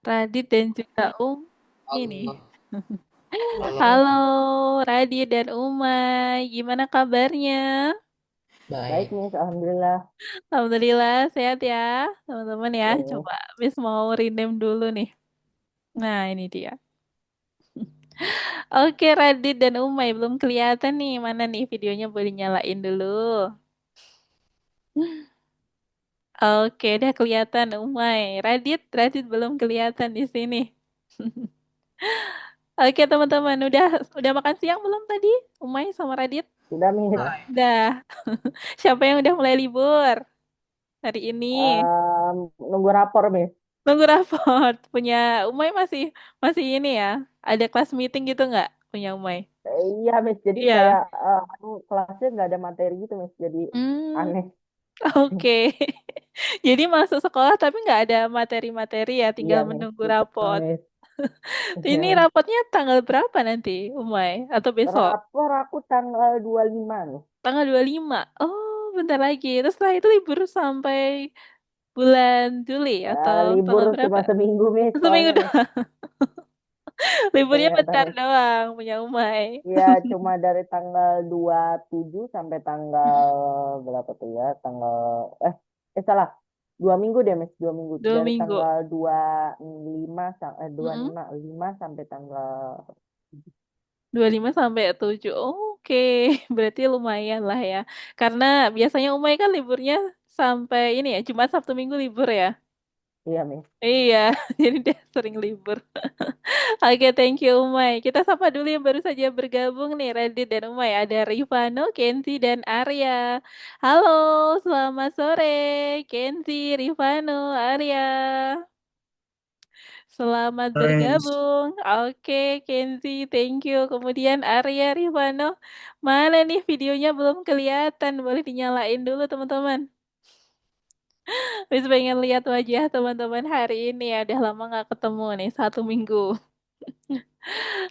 Radit dan juga ini. Halo, halo, Halo Radit dan Umay, gimana kabarnya? baik. Baik nih, alhamdulillah. Alhamdulillah sehat ya teman-teman ya. Ya nih, Coba Miss mau rename dulu nih. Nah ini dia. Oke Radit dan Umay belum kelihatan nih. Mana nih videonya boleh nyalain dulu. Oke udah kelihatan Umay. Radit belum kelihatan di sini. Oke teman-teman udah makan siang belum tadi? Umay sama Radit? sudah nih. Nah, Udah. Siapa yang udah mulai libur hari ini? Nunggu rapor nih. Nunggu raport. Punya Umay masih masih ini ya. Ada kelas meeting gitu nggak punya Umay? Iya, Miss. Jadi Iya. kayak kelasnya nggak ada materi gitu, Miss. Jadi Hmm, aneh. oke. Jadi masuk sekolah tapi nggak ada materi-materi ya, Iya, tinggal Miss. menunggu Betul, rapot. Miss. Ini rapotnya tanggal berapa nanti, Umay? Atau besok? Rapor aku tanggal 25 nih. Tanggal 25. Oh, bentar lagi. Terus setelah itu libur sampai bulan Juli atau Libur tanggal cuma berapa? seminggu, Miss. Seminggu Soalnya, Miss. doang. Liburnya Ternyata, bentar Miss. doang punya Umay. Iya, cuma dari tanggal 27 sampai tanggal Mm-mm. berapa tuh ya? Salah. 2 minggu deh, Miss. 2 minggu. Dua Dari minggu. tanggal 25, Mm-mm. 25 sampai tanggal 25 sampai 7. Oke, berarti lumayan lah ya. Karena biasanya Umay kan liburnya sampai ini ya, Jumat Sabtu Minggu libur ya. iya, Miss. Iya, jadi dia sering libur. Oke, thank you Umay. Kita sapa dulu yang baru saja bergabung nih, Radit dan Umay. Ada Rifano, Kenzi, dan Arya. Halo, selamat sore, Kenzi, Rifano, Arya. Selamat sore, Miss. bergabung. Oke, Kenzi, thank you. Kemudian Arya Rifano. Mana nih videonya belum kelihatan. Boleh dinyalain dulu, teman-teman. Wis pengen lihat wajah teman-teman hari ini ya. Udah lama nggak ketemu nih, 1 minggu.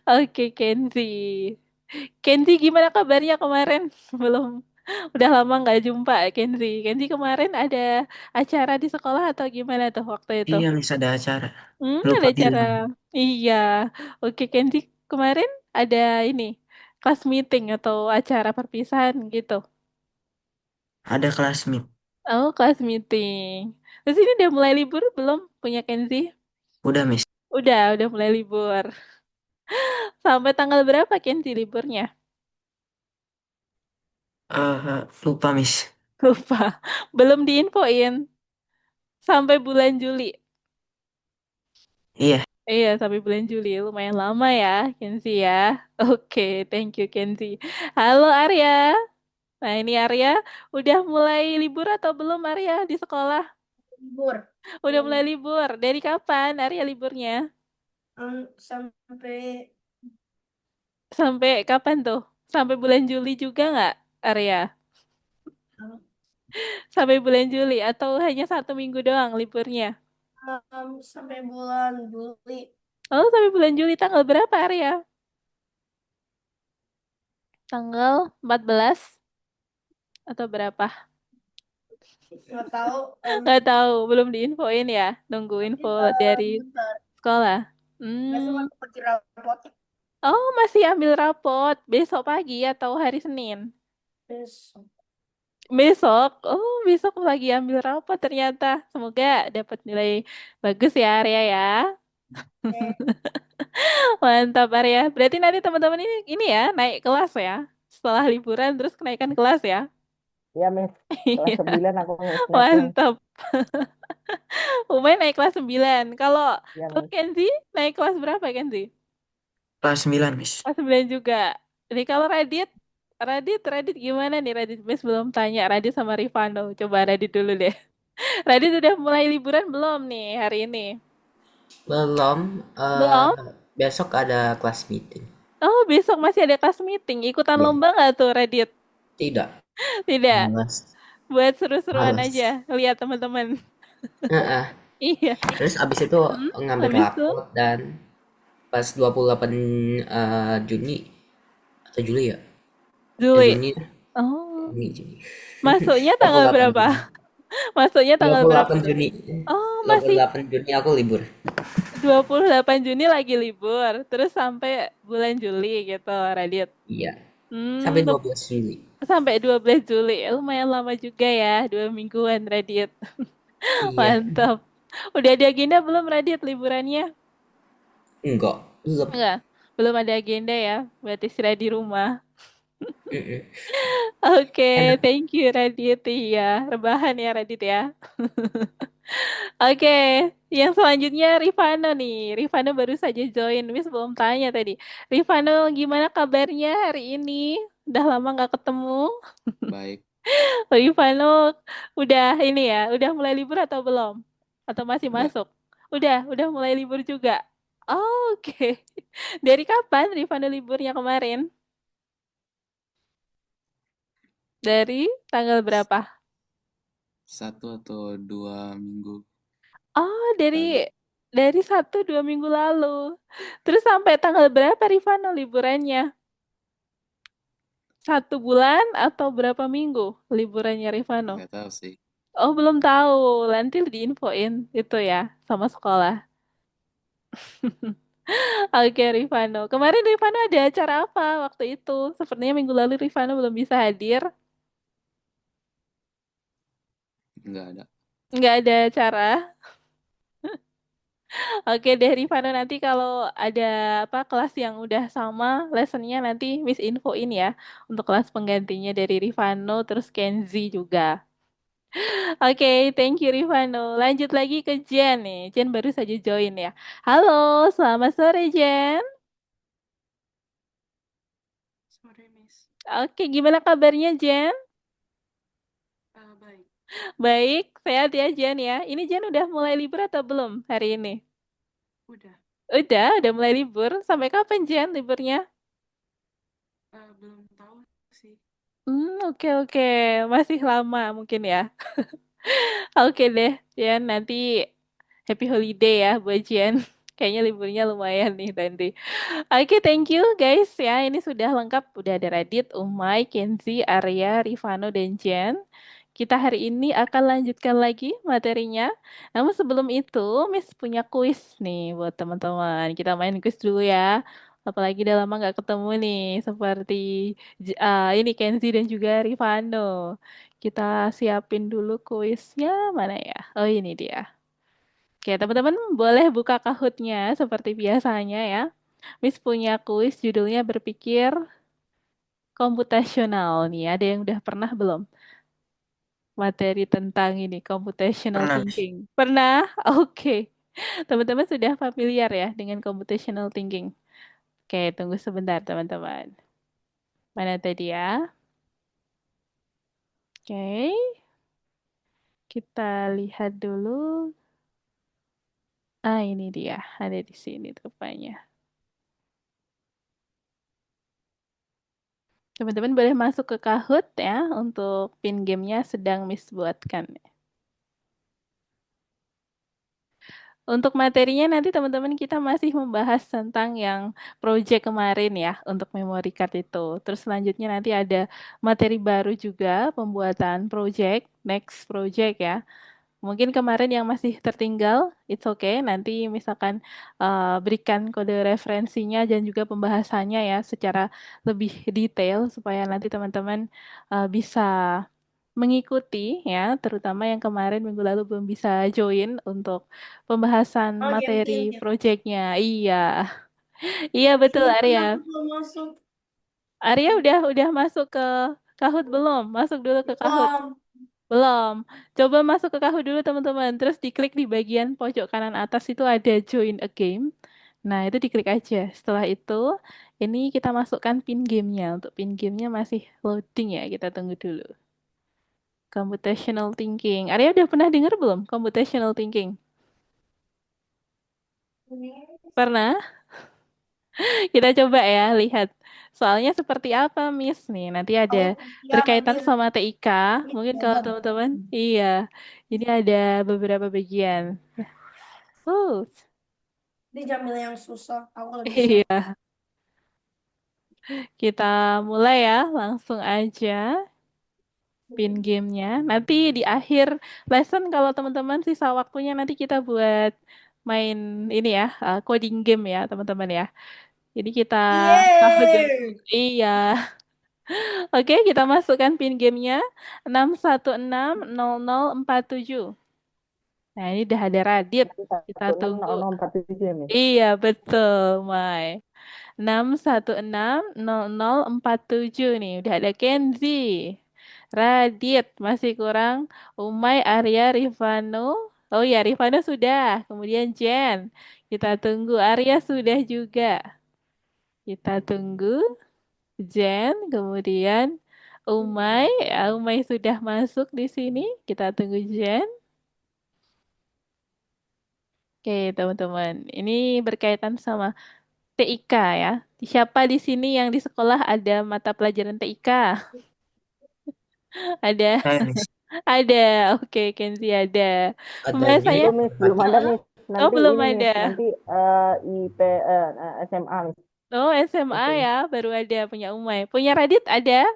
Oke, Kenzi. Kenzi, gimana kabarnya kemarin? Belum. Udah lama nggak jumpa, Kenzi. Kenzi kemarin ada acara di sekolah atau gimana tuh waktu itu? Iya, Miss, ada acara. Ada Lupa cara. bilang. Iya. Oke, Kenzi kemarin ada ini kelas meeting atau acara perpisahan gitu. Ada kelas meet. Oh, kelas meeting. Terus ini udah mulai libur belum punya Kenzi? Udah, Miss. Udah mulai libur. Sampai tanggal berapa Kenzi liburnya? Lupa, Miss. Lupa. Belum diinfoin. Sampai bulan Juli. Iya, Iya, sampai bulan Juli. Lumayan lama ya, Kenzi ya. Oke, thank you Kenzi. Halo Arya. Nah, ini Arya udah mulai libur atau belum Arya di sekolah? Libur. Udah mulai Hmm, libur. Dari kapan Arya liburnya? sampai Sampai kapan tuh? Sampai bulan Juli juga nggak, Arya? Sampai bulan Juli atau hanya 1 minggu doang liburnya? sampai bulan Juli. Oh, sampai bulan Juli tanggal berapa, Arya? Tanggal 14 atau berapa? Nggak tahu. Nggak tahu, belum diinfoin ya. Nunggu info dari Bentar. sekolah. Besok Hmm. aku pergi rapot. Oh, masih ambil rapot. Besok pagi atau hari Senin? Besok. Besok, oh besok lagi ambil rapot ternyata. Semoga dapat nilai bagus ya Arya ya. Eh, Mantap Arya. Berarti nanti teman-teman ini ya naik kelas ya. Setelah liburan terus kenaikan kelas ya. Iya, Miss. Kelas Iya, 9 aku naiknya. mantap. Umay naik kelas 9. Kalau Iya, kalau Miss. Kenzi naik kelas berapa Kenzi? kelas 9, Miss. Kelas 9 juga. Jadi kalau Radit gimana nih Radit? Miss belum tanya Radit sama Rifano. Coba Radit dulu deh. Radit udah mulai liburan belum nih hari ini? Belum, Belum? besok ada kelas meeting. Oh, besok masih ada kelas meeting. Ikutan Iya, lomba nggak tuh, Radit? tidak. Tidak. Males. Buat seru-seruan Males. aja. Lihat teman-teman. Heeh. Iya. Terus abis itu Hmm? ngambil Habis itu rapot dan pas 28 Juni atau Juli ya? Ya Juli. Juni, Oh, Juni. masuknya tanggal 28 Juni. berapa? Masuknya dua tanggal puluh berapa? delapan Juni. Oh, dua puluh masih delapan Juni aku libur. 28 Juni lagi libur, terus sampai bulan Juli gitu, Radit. Iya, sampai Hmm, 12 Juli. sampai 12 Juli. Lumayan lama juga ya, 2 mingguan, Radit. Iya, Mantap. Udah ada agenda belum, Radit, liburannya? enggak, belum. Enggak, belum ada agenda ya. Berarti istirahat di rumah. Mm-mm. Oke, Enak. thank you Radit. Iya, rebahan ya Radit ya. Oke, yang selanjutnya Rifano nih. Rifano baru saja join. Miss belum tanya tadi. Rifano, gimana kabarnya hari ini? Udah lama nggak ketemu. Baik, Rifano, udah ini ya, udah mulai libur atau belum? Atau masih udah masuk? Udah mulai libur juga. Oh, oke. Dari kapan Rifano liburnya kemarin? Dari tanggal s- berapa? 1 atau 2 minggu Oh, dari lalu. 1 2 minggu lalu. Terus sampai tanggal berapa Rifano liburannya? 1 bulan atau berapa minggu liburannya Rifano? Nggak tahu sih. Oh, belum tahu. Nanti diinfoin itu ya sama sekolah. Oke, Rifano. Kemarin Rifano ada acara apa waktu itu? Sepertinya minggu lalu Rifano belum bisa hadir. Nggak ada. Nggak ada acara. Oke deh Rifano, nanti kalau ada apa kelas yang udah sama lessonnya nanti Miss infoin ya untuk kelas penggantinya dari Rifano terus Kenzi juga. Oke, thank you Rifano. Lanjut lagi ke Jen nih. Jen baru saja join ya. Halo, selamat sore Jen. Sore, Miss. Oke, gimana kabarnya Jen? Baik. Baik, sehat ya Jen ya. Ini Jen udah mulai libur atau belum hari ini? Udah. Udah mulai libur. Sampai kapan Jen liburnya? Belum tahu sih. Oke oke. Masih lama mungkin ya. Oke deh, Jen. Nanti happy holiday ya buat Jen. Kayaknya liburnya lumayan nih nanti. Oke, thank you guys ya. Ini sudah lengkap. Udah ada Radit, Umay, Kenzi, Arya, Rifano, dan Jen. Kita hari ini akan lanjutkan lagi materinya. Namun sebelum itu, Miss punya kuis nih buat teman-teman. Kita main kuis dulu ya. Apalagi udah lama nggak ketemu nih, seperti ini Kenzi dan juga Rifano. Kita siapin dulu kuisnya, mana ya? Oh ini dia. Oke, teman-teman boleh buka Kahoot-nya seperti biasanya ya. Miss punya kuis judulnya berpikir komputasional nih. Ada yang udah pernah belum? Materi tentang ini, computational Pernah. thinking. Pernah? Oke. Teman-teman sudah familiar ya dengan computational thinking. Oke, tunggu sebentar teman-teman. Mana tadi ya? Oke, kita lihat dulu. Ah, ini dia. Ada di sini rupanya. Teman-teman boleh masuk ke Kahoot ya untuk pin gamenya sedang Miss buatkan. Untuk materinya nanti teman-teman kita masih membahas tentang yang project kemarin ya untuk memory card itu. Terus selanjutnya nanti ada materi baru juga pembuatan project, next project ya. Mungkin kemarin yang masih tertinggal, it's okay. Nanti misalkan berikan kode referensinya dan juga pembahasannya ya secara lebih detail supaya nanti teman-teman bisa mengikuti ya, terutama yang kemarin minggu lalu belum bisa join untuk pembahasan Oh, materi gantian ya. proyeknya. Iya, iya betul Ini kan aku Arya. belum masuk. Arya udah masuk ke Kahoot belum? Masuk dulu ke Kahoot. Belum. Belum. Coba masuk ke Kahoot dulu teman-teman. Terus diklik di bagian pojok kanan atas itu ada join a game. Nah, itu diklik aja. Setelah itu, ini kita masukkan pin gamenya. Untuk pin gamenya masih loading ya. Kita tunggu dulu. Computational thinking. Arya udah pernah dengar belum computational thinking? Pernah? Kita coba ya lihat. Soalnya seperti apa, Miss? Nih, nanti ada Oh, ya berkaitan mampir. sama TIK. Mungkin kalau Jabat. teman-teman, iya. Ini ada beberapa bagian. Oh, Ini Jamil yang susah. Aku nggak bisa. iya. Kita mulai ya, langsung aja pin gamenya. Nanti di akhir lesson kalau teman-teman sisa waktunya nanti kita buat main ini ya, coding game ya, teman-teman ya. Jadi kita sahut dulu. Yeay. Iya. Oke, kita masukkan pin gamenya 6160047. Nah, ini udah ada Radit. Nanti Kita satu enam tunggu. nol nol empat tujuh ya, Miss. Iya, betul, Mai. 6160047 nih. Udah ada Kenzi. Radit, masih kurang. Umay, Arya, Rifano. Oh ya, Rifano sudah. Kemudian Jen. Kita tunggu. Arya sudah juga. Kita tunggu. Jen, kemudian Umay. Umay sudah masuk di sini. Kita tunggu Jen. Oke, teman-teman. Ini berkaitan sama TIK ya. Siapa di sini yang di sekolah ada mata pelajaran TIK? Ada, Saya, Miss. ada. Oke, Kenzi ada. Adanya Pembahasannya? Belum, Miss. Belum ada, Hah? Miss. Oh, Nanti belum ini, ada. Miss. Nanti SMA, Miss. Oh, SMA Oke. ya, baru ada punya Umay. Punya Radit ada?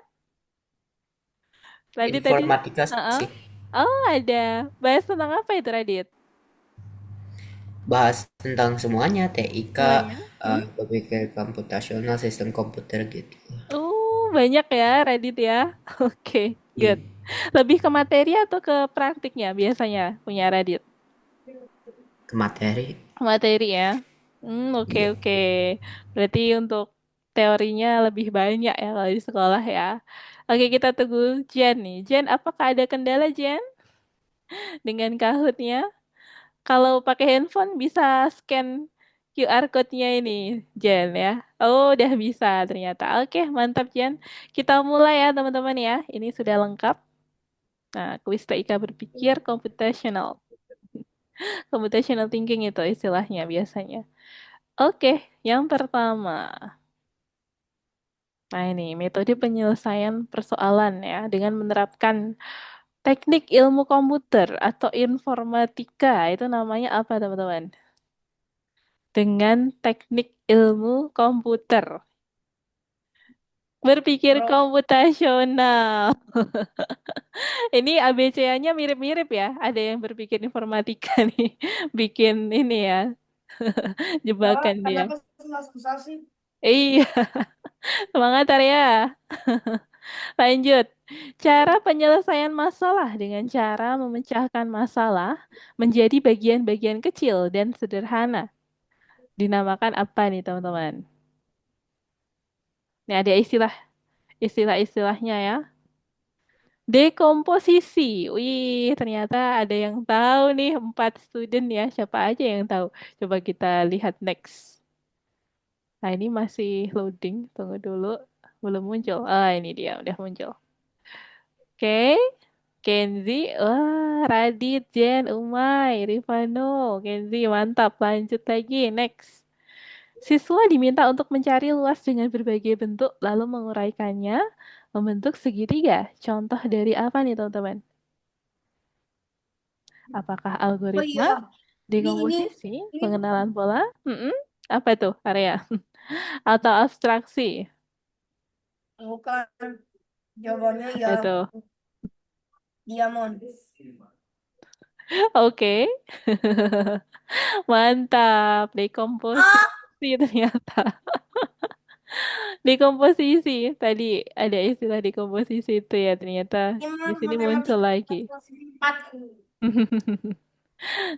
Radit tadi? informatika Heeh. sih. Oh, ada. Bahas tentang apa itu, Radit? Bahas tentang semuanya, TIK, Semuanya? berpikir komputasional, sistem komputer gitu. Oh, banyak ya, Radit ya. Oke, Iya. good. Lebih ke materi atau ke praktiknya biasanya punya Radit? Ke materi. Materi ya. Oke, Iya. oke. Berarti untuk teorinya lebih banyak ya kalau di sekolah ya. Oke, kita tunggu Jen nih. Jen, apakah ada kendala Jen dengan Kahoot-nya? Kalau pakai handphone bisa scan QR code-nya ini, Jen ya. Oh, udah bisa ternyata. Oke, mantap Jen. Kita mulai ya teman-teman ya. Ini sudah lengkap. Nah, kuis TIK berpikir computational. Computational thinking itu istilahnya biasanya. Oke, yang pertama. Nah, ini metode penyelesaian persoalan ya dengan menerapkan teknik ilmu komputer atau informatika. Itu namanya apa, teman-teman? Dengan teknik ilmu komputer. Berpikir Bro, komputasional. Ini ABC-nya mirip-mirip ya. Ada yang berpikir informatika nih. Bikin ini ya, ya, jebakan dia. kenapa susah-susah sih? Iya, semangat Arya. Lanjut. Cara penyelesaian masalah dengan cara memecahkan masalah menjadi bagian-bagian kecil dan sederhana. Dinamakan apa nih, teman-teman? Ini ada istilah-istilahnya ya. Dekomposisi. Wih, ternyata ada yang tahu nih, 4 student ya. Siapa aja yang tahu? Coba kita lihat next. Nah, ini masih loading. Tunggu dulu. Belum muncul. Ah, ini dia, udah muncul. Oke. Kenzi, wah, Radit, Jen, Umay, Rifano, Kenzi, mantap. Lanjut lagi, next. Siswa diminta untuk mencari luas dengan berbagai bentuk, lalu menguraikannya membentuk segitiga. Contoh dari apa nih, teman-teman? Apakah Oh algoritma, iya, dekomposisi, ini pengenalan pola? Apa tuh, area? Atau abstraksi? bukan jawabannya Apa ya tuh? diamond. Oke. Mantap, dekomposisi ternyata. Dekomposisi. Tadi ada istilah dekomposisi itu ya ternyata di Ini sini muncul matematika lagi. kelas 4.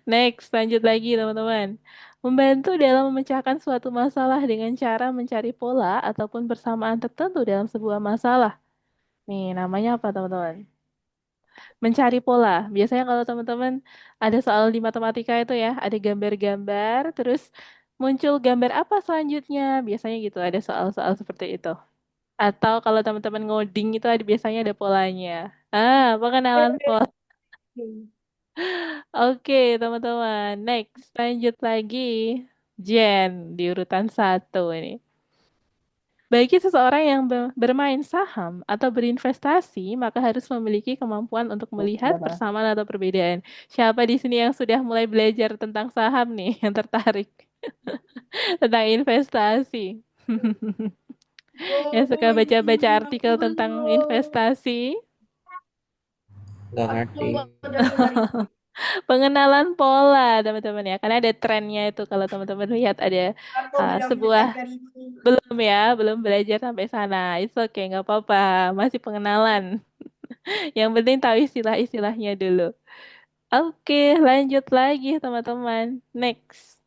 Next, lanjut lagi teman-teman. Membantu dalam memecahkan suatu masalah dengan cara mencari pola ataupun persamaan tertentu dalam sebuah masalah. Nih, namanya apa teman-teman? Mencari pola. Biasanya kalau teman-teman ada soal di matematika itu ya, ada gambar-gambar, terus muncul gambar apa selanjutnya. Biasanya gitu, ada soal-soal seperti itu. Atau kalau teman-teman ngoding itu ada biasanya ada polanya. Pengenalan pola. Oke, teman-teman. Next, lanjut lagi. Jen di urutan 1 ini. Bagi seseorang yang bermain saham atau berinvestasi, maka harus memiliki kemampuan untuk melihat Udah, Mas. persamaan atau perbedaan. Siapa di sini yang sudah mulai belajar tentang saham nih, yang tertarik tentang investasi? Yang suka baca-baca artikel Aku tentang belum. investasi? Nggak Aku ngerti. baru dari Pengenalan pola, teman-teman ya. Karena ada trennya itu kalau teman-teman lihat ada Atau bilang sebuah belajar ini. belum ya, belum belajar sampai sana. It's okay, nggak apa-apa. Masih pengenalan. Yang penting tahu istilah-istilahnya dulu. Oke, lanjut lagi teman-teman. Next.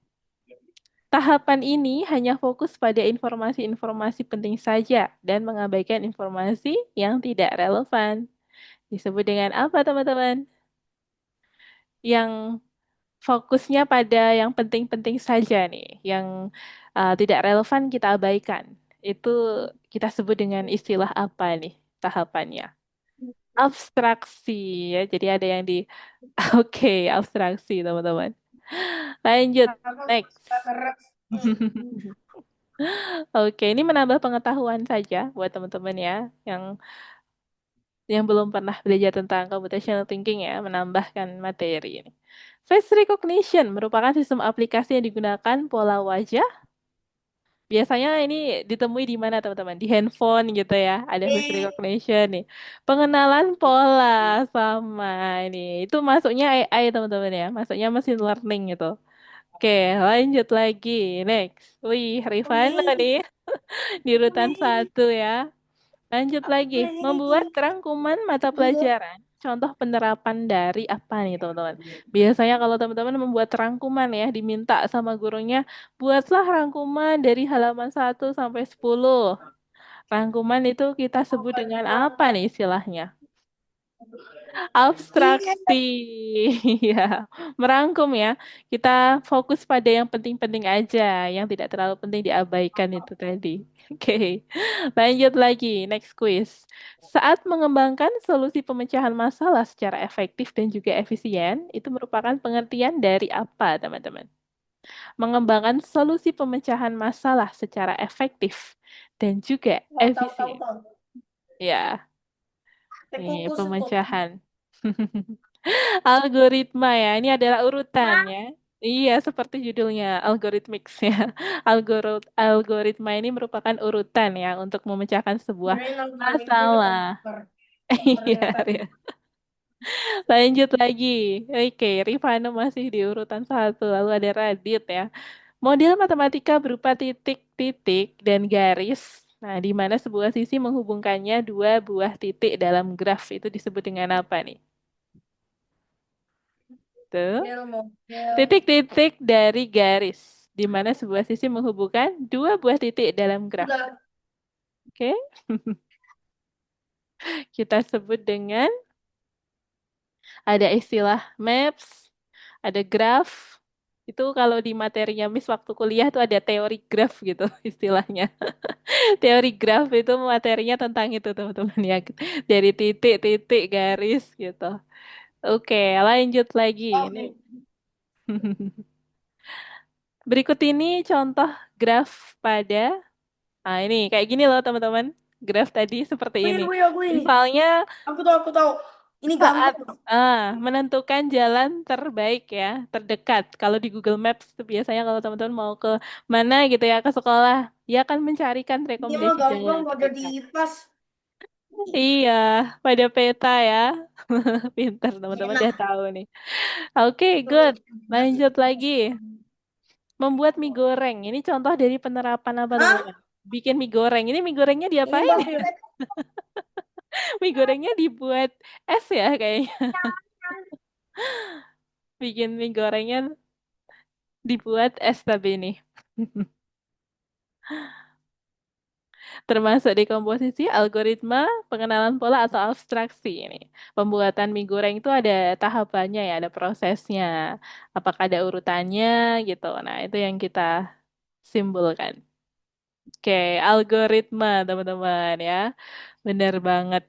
Tahapan ini hanya fokus pada informasi-informasi penting saja dan mengabaikan informasi yang tidak relevan. Disebut dengan apa, teman-teman? Yang fokusnya pada yang penting-penting saja nih, yang tidak relevan kita abaikan. Itu kita sebut dengan istilah apa nih tahapannya? Abstraksi ya. Jadi ada yang di oke, abstraksi teman-teman. Lanjut, Apa next. suka keras? Oke, ini menambah pengetahuan saja buat teman-teman ya yang belum pernah belajar tentang computational thinking ya, menambahkan materi ini. Face recognition merupakan sistem aplikasi yang digunakan pola wajah. Biasanya ini ditemui di mana teman-teman? Di handphone gitu ya, ada face recognition nih. Pengenalan pola sama ini. Itu masuknya AI teman-teman ya, masuknya machine learning gitu. Oke, lanjut lagi. Next. Wih, Rifana nih di urutan satu ya. Lanjut lagi, membuat rangkuman mata pelajaran. Contoh penerapan dari apa nih teman-teman? Biasanya kalau teman-teman membuat rangkuman ya, diminta sama gurunya, buatlah rangkuman dari halaman 1 sampai 10. Rangkuman itu kita sebut dengan apa nih istilahnya? Abstraksi, ya, merangkum ya. Kita fokus pada yang penting-penting aja, yang tidak terlalu penting diabaikan itu tadi. Oke, lanjut lagi, next quiz. Saat mengembangkan solusi pemecahan masalah secara efektif dan juga efisien, itu merupakan pengertian dari apa, teman-teman? Mengembangkan solusi pemecahan masalah secara efektif dan juga Tahu tahu tahu efisien. tahu. Ya, ini Tekukus itu. pemecahan. Algoritma ya, ini adalah urutannya. Iya, seperti judulnya, algorithmics ya. Algoritma ini merupakan urutan ya untuk memecahkan sebuah Kirain algoritma itu masalah. komputer. Iya, Ternyata Ria. Lanjut lagi. Oke, Rifano masih di urutan 1. Lalu ada Radit ya. Model matematika berupa titik-titik dan garis. Nah, di mana sebuah sisi menghubungkannya dua buah titik dalam graf itu disebut dengan apa nih? Tuh. model. Titik-titik dari garis, di mana sebuah sisi menghubungkan dua buah titik dalam graf. Udah. Oke, kita sebut dengan ada istilah maps, ada graf. Itu kalau di materinya Miss waktu kuliah tuh ada teori graf gitu istilahnya. Teori graf itu materinya tentang itu teman-teman ya. Dari titik-titik garis gitu. Oke, lanjut lagi. Ini. Oke. Berikut ini contoh graf pada ini kayak gini loh teman-teman. Graf tadi seperti ini. Aku ini. Misalnya Aku tahu. Ini saat gampang. menentukan jalan terbaik ya, terdekat. Kalau di Google Maps itu biasanya kalau teman-teman mau ke mana gitu ya, ke sekolah, dia akan mencarikan Ini mah rekomendasi gampang jalan pada terdekat. di pas. Iya, pada peta ya. Pintar teman-teman udah Enak. tahu nih. Oke, good. Lanjut lagi. Membuat mie goreng. Ini contoh dari penerapan apa Hah? teman-teman? Bikin mie goreng. Ini mie gorengnya Ini diapain? bakso. Mie gorengnya dibuat es ya kayaknya. Bikin mie gorengnya dibuat es tapi ini. Termasuk dekomposisi, algoritma, pengenalan pola atau abstraksi ini. Pembuatan mie goreng itu ada tahapannya ya, ada prosesnya. Apakah ada urutannya gitu. Nah, itu yang kita simpulkan. Oke, algoritma teman-teman ya. Benar banget.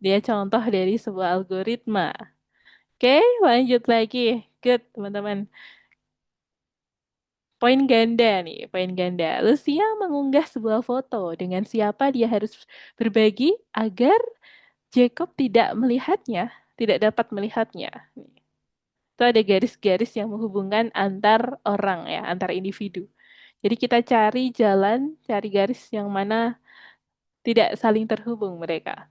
Dia contoh dari sebuah algoritma. Oke, lanjut lagi. Good, teman-teman. Poin ganda nih, poin ganda. Lucia mengunggah sebuah foto. Dengan siapa dia harus berbagi agar Jacob tidak melihatnya, tidak dapat melihatnya. Itu ada garis-garis yang menghubungkan antar orang ya, antar individu. Jadi kita cari jalan, cari garis yang mana tidak saling terhubung mereka.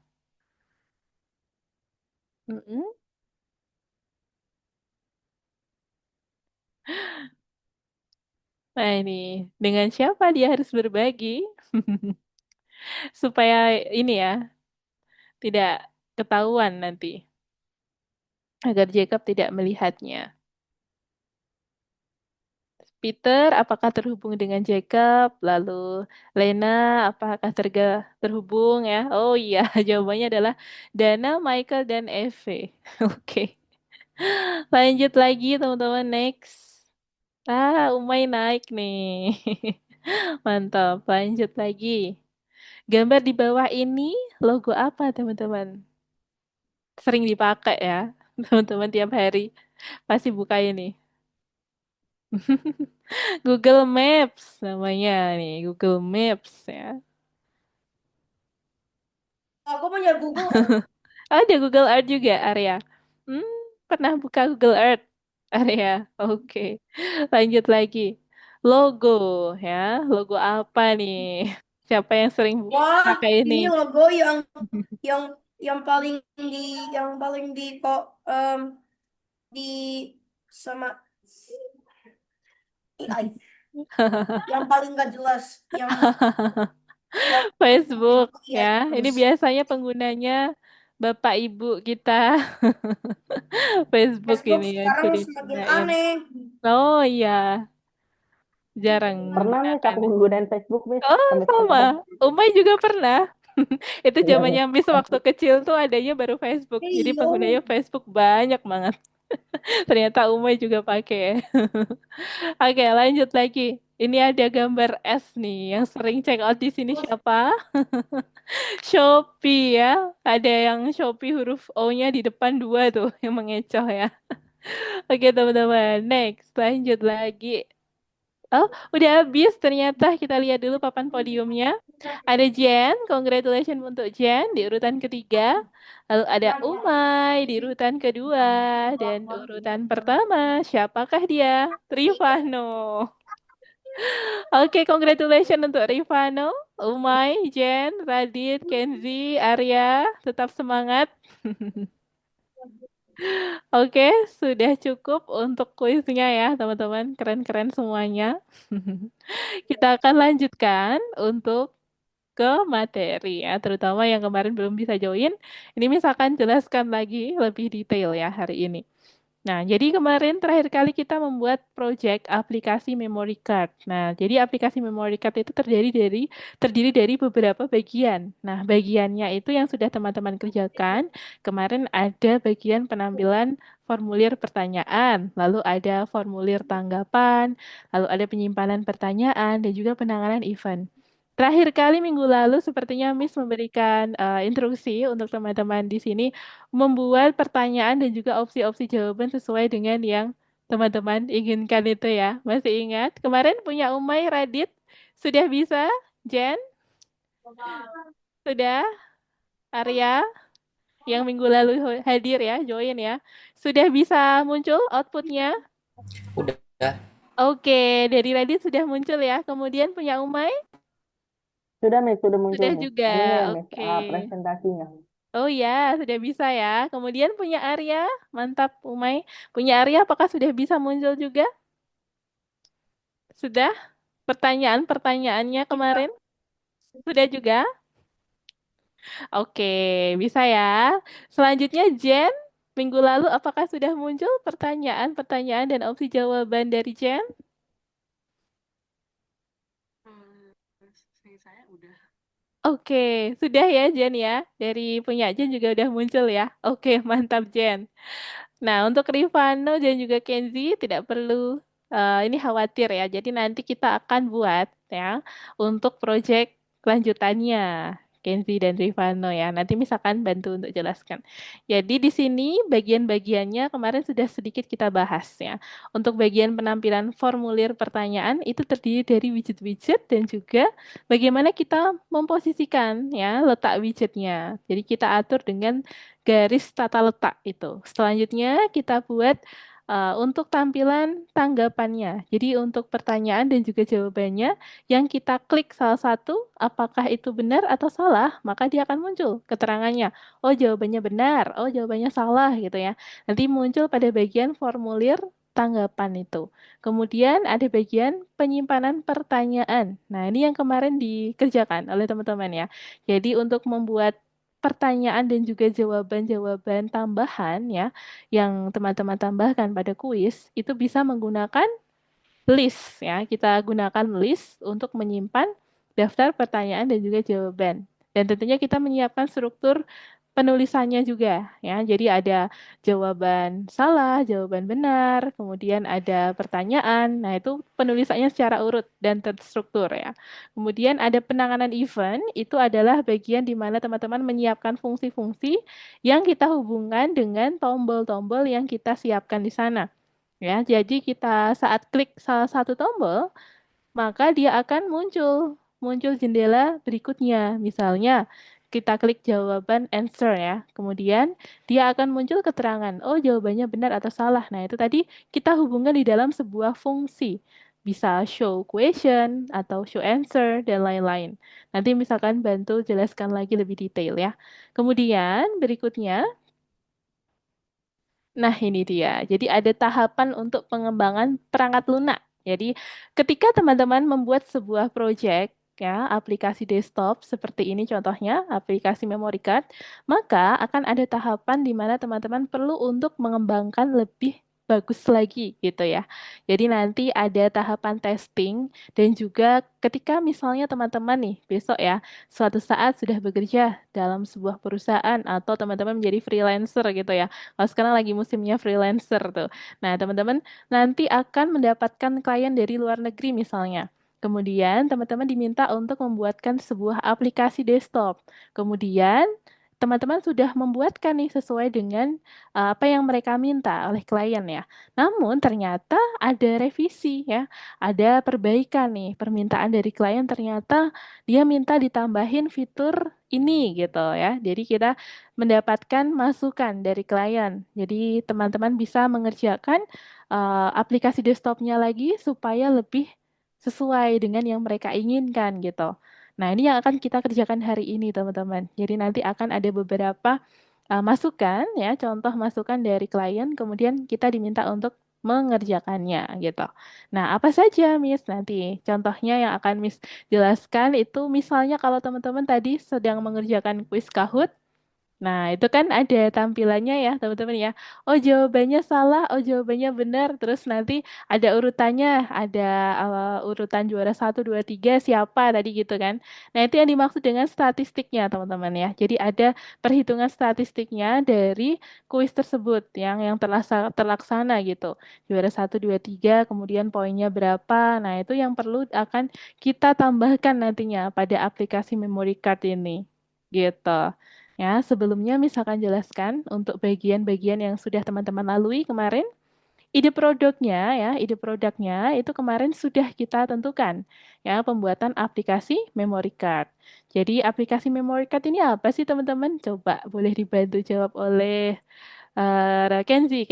Mm-mm. Nah ini, dengan siapa dia harus berbagi? Supaya ini ya, tidak ketahuan nanti. Agar Jacob tidak melihatnya. Peter, apakah terhubung dengan Jacob? Lalu Lena, apakah terhubung ya? Oh iya, jawabannya adalah Dana, Michael, dan Eve. Oke. Lanjut lagi teman-teman, next. Umay naik nih. Mantap, lanjut lagi. Gambar di bawah ini logo apa teman-teman? Sering dipakai ya, teman-teman tiap hari. Pasti buka ini. Google Maps namanya nih, Google Maps ya. Aku punya Google Earth. Ada Google Earth juga, Arya. Hmm, pernah buka Google Earth, Arya? Oke. Lanjut lagi. Logo ya, logo apa nih? Siapa yang sering Wah, pakai ini ini? logo yang yang paling di kok di sama AI yang paling gak jelas yang Facebook iya ya. Ini terus biasanya penggunanya Bapak Ibu kita. Facebook Facebook ini yang sekarang sering semakin gunain. aneh. Oh iya, jarang Pernah Miss menggunakan. aku menggunakan Facebook Miss Oh, sampai sekarang. sama. Umay juga pernah. Itu Iya zamannya Miss. Miss waktu kecil tuh adanya baru Facebook. Jadi Iya. penggunanya Facebook banyak banget. Ternyata Umay juga pakai. Oke, lanjut lagi. Ini ada gambar S nih yang sering check out di sini siapa? Shopee ya. Ada yang Shopee huruf O-nya di depan dua tuh yang mengecoh ya. Oke, teman-teman. Next, lanjut lagi. Oh, udah habis ternyata. Kita lihat dulu papan podiumnya. Ada Jen, congratulations untuk Jen di urutan ketiga. Lalu ada Umay di urutan kedua. Dan urutan pertama, siapakah dia? Rifano. Oke, congratulations untuk Rifano, Umay, Jen, Radit, Kenzi, Arya. Tetap semangat. Oke, sudah cukup untuk kuisnya ya, teman-teman. Keren-keren semuanya. Kita akan lanjutkan untuk ke materi ya, terutama yang kemarin belum bisa join. Ini misalkan jelaskan lagi lebih detail ya hari ini. Nah, jadi kemarin terakhir kali kita membuat project aplikasi memory card. Nah, jadi aplikasi memory card itu terdiri dari beberapa bagian. Nah, bagiannya itu yang sudah teman-teman kerjakan. Kemarin ada bagian penampilan formulir pertanyaan, lalu ada formulir tanggapan, lalu ada penyimpanan pertanyaan dan juga penanganan event. Terakhir kali minggu lalu sepertinya Miss memberikan instruksi untuk teman-teman di sini membuat pertanyaan dan juga opsi-opsi jawaban sesuai dengan yang teman-teman inginkan itu ya. Masih ingat? Kemarin punya Umay, Radit, sudah bisa? Jen, sudah? Arya, yang minggu lalu hadir ya, join ya. Sudah bisa muncul outputnya? Udah. Sudah. Oke, dari Radit sudah muncul ya. Kemudian punya Umay? Sudah Miss, sudah muncul Sudah Miss. juga. Ininya ya Miss, Oke. presentasinya. Oh ya, sudah bisa ya. Kemudian punya Arya, mantap Umay. Punya Arya apakah sudah bisa muncul juga? Sudah? Pertanyaan-pertanyaannya kemarin? Sudah juga? Oke, bisa ya. Selanjutnya Jen, minggu lalu apakah sudah muncul pertanyaan-pertanyaan dan opsi jawaban dari Jen? Saya udah. Oke, sudah ya Jen ya. Dari punya Jen juga udah muncul ya. Oke, mantap Jen. Nah, untuk Rifano dan juga Kenzi tidak perlu ini khawatir ya. Jadi nanti kita akan buat ya untuk proyek lanjutannya. Kenzi dan Rifano ya. Nanti misalkan bantu untuk jelaskan. Jadi di sini bagian-bagiannya kemarin sudah sedikit kita bahas ya. Untuk bagian penampilan formulir pertanyaan itu terdiri dari widget-widget dan juga bagaimana kita memposisikan ya letak widgetnya. Jadi kita atur dengan garis tata letak itu. Selanjutnya kita buat untuk tampilan tanggapannya. Jadi untuk pertanyaan dan juga jawabannya yang kita klik salah satu, apakah itu benar atau salah, maka dia akan muncul keterangannya. Oh jawabannya benar, oh jawabannya salah gitu ya. Nanti muncul pada bagian formulir tanggapan itu. Kemudian ada bagian penyimpanan pertanyaan. Nah, ini yang kemarin dikerjakan oleh teman-teman ya. Jadi untuk membuat pertanyaan dan juga jawaban-jawaban tambahan ya yang teman-teman tambahkan pada kuis itu bisa menggunakan list ya. Kita gunakan list untuk menyimpan daftar pertanyaan dan juga jawaban. Dan tentunya kita menyiapkan struktur penulisannya juga ya. Jadi ada jawaban salah, jawaban benar, kemudian ada pertanyaan. Nah, itu penulisannya secara urut dan terstruktur ya. Kemudian ada penanganan event, itu adalah bagian di mana teman-teman menyiapkan fungsi-fungsi yang kita hubungkan dengan tombol-tombol yang kita siapkan di sana. Ya, jadi kita saat klik salah satu tombol, maka dia akan muncul jendela berikutnya. Misalnya, kita klik jawaban answer ya. Kemudian dia akan muncul keterangan, oh jawabannya benar atau salah. Nah, itu tadi kita hubungkan di dalam sebuah fungsi. Bisa show question atau show answer dan lain-lain. Nanti misalkan bantu jelaskan lagi lebih detail ya. Kemudian berikutnya nah, ini dia. Jadi ada tahapan untuk pengembangan perangkat lunak. Jadi ketika teman-teman membuat sebuah project ya, aplikasi desktop seperti ini contohnya, aplikasi memory card, maka akan ada tahapan di mana teman-teman perlu untuk mengembangkan lebih bagus lagi gitu ya. Jadi nanti ada tahapan testing dan juga ketika misalnya teman-teman nih besok ya suatu saat sudah bekerja dalam sebuah perusahaan atau teman-teman menjadi freelancer gitu ya. Kalau sekarang lagi musimnya freelancer tuh. Nah, teman-teman nanti akan mendapatkan klien dari luar negeri misalnya. Kemudian teman-teman diminta untuk membuatkan sebuah aplikasi desktop. Kemudian teman-teman sudah membuatkan nih sesuai dengan apa yang mereka minta oleh klien ya. Namun ternyata ada revisi ya, ada perbaikan nih. Permintaan dari klien ternyata dia minta ditambahin fitur ini gitu ya. Jadi kita mendapatkan masukan dari klien. Jadi teman-teman bisa mengerjakan aplikasi desktopnya lagi supaya lebih sesuai dengan yang mereka inginkan gitu. Nah, ini yang akan kita kerjakan hari ini, teman-teman. Jadi nanti akan ada beberapa masukan ya, contoh masukan dari klien, kemudian kita diminta untuk mengerjakannya gitu. Nah, apa saja, Miss? Nanti contohnya yang akan Miss jelaskan itu misalnya kalau teman-teman tadi sedang mengerjakan kuis Kahoot. Nah, itu kan ada tampilannya ya, teman-teman ya. Oh, jawabannya salah, oh jawabannya benar. Terus nanti ada urutannya, ada urutan juara 1, 2, 3 siapa tadi gitu kan. Nah, itu yang dimaksud dengan statistiknya, teman-teman ya. Jadi ada perhitungan statistiknya dari kuis tersebut yang terlaksana gitu. Juara 1, 2, 3, kemudian poinnya berapa. Nah, itu yang perlu akan kita tambahkan nantinya pada aplikasi memory card ini. Gitu. Ya, sebelumnya misalkan jelaskan untuk bagian-bagian yang sudah teman-teman lalui kemarin, ide produknya itu kemarin sudah kita tentukan, ya, pembuatan aplikasi memory card. Jadi aplikasi memory card ini apa sih teman-teman? Coba boleh dibantu jawab oleh Kenzi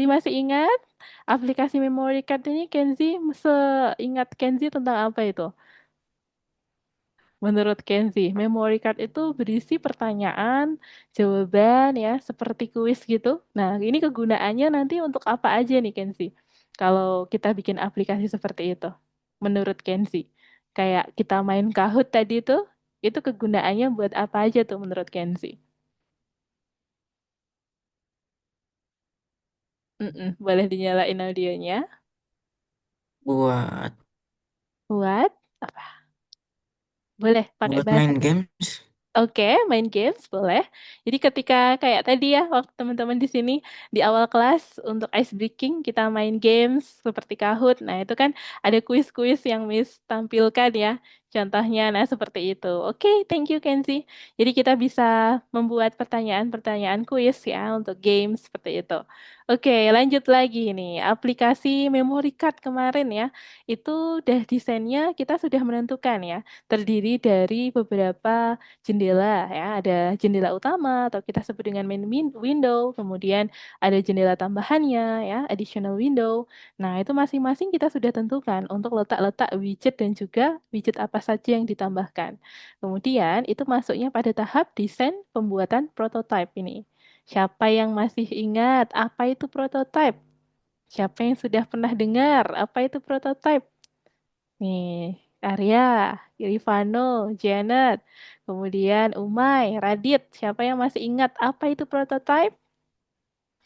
masih ingat aplikasi memory card ini? Kenzi seingat Kenzi tentang apa itu? Menurut Kenzi, memory card itu berisi pertanyaan, jawaban ya, seperti kuis gitu. Nah, ini kegunaannya nanti untuk apa aja nih Kenzi? Kalau kita bikin aplikasi seperti itu, menurut Kenzi. Kayak kita main Kahoot tadi tuh, itu kegunaannya buat apa aja tuh menurut Kenzi? Boleh dinyalain audionya. Buat Buat apa? Boleh pakai buat bahasa. main games. Oke, main games boleh. Jadi ketika kayak tadi ya, waktu teman-teman di sini di awal kelas untuk ice breaking kita main games seperti Kahoot. Nah, itu kan ada kuis-kuis yang Miss tampilkan ya. Contohnya, nah seperti itu. Oke, thank you Kenzi. Jadi kita bisa membuat pertanyaan-pertanyaan kuis ya untuk games seperti itu. Oke, lanjut lagi nih. Aplikasi memory card kemarin ya, itu udah desainnya kita sudah menentukan ya. Terdiri dari beberapa jendela ya, ada jendela utama atau kita sebut dengan window, kemudian ada jendela tambahannya ya, additional window. Nah, itu masing-masing kita sudah tentukan untuk letak-letak widget dan juga widget apa saja yang ditambahkan. Kemudian itu masuknya pada tahap desain pembuatan prototype ini. Siapa yang masih ingat apa itu prototype? Siapa yang sudah pernah dengar? Apa itu prototype? Nih, Arya, Rifano, Janet, kemudian Umay, Radit. Siapa yang masih ingat apa itu prototype?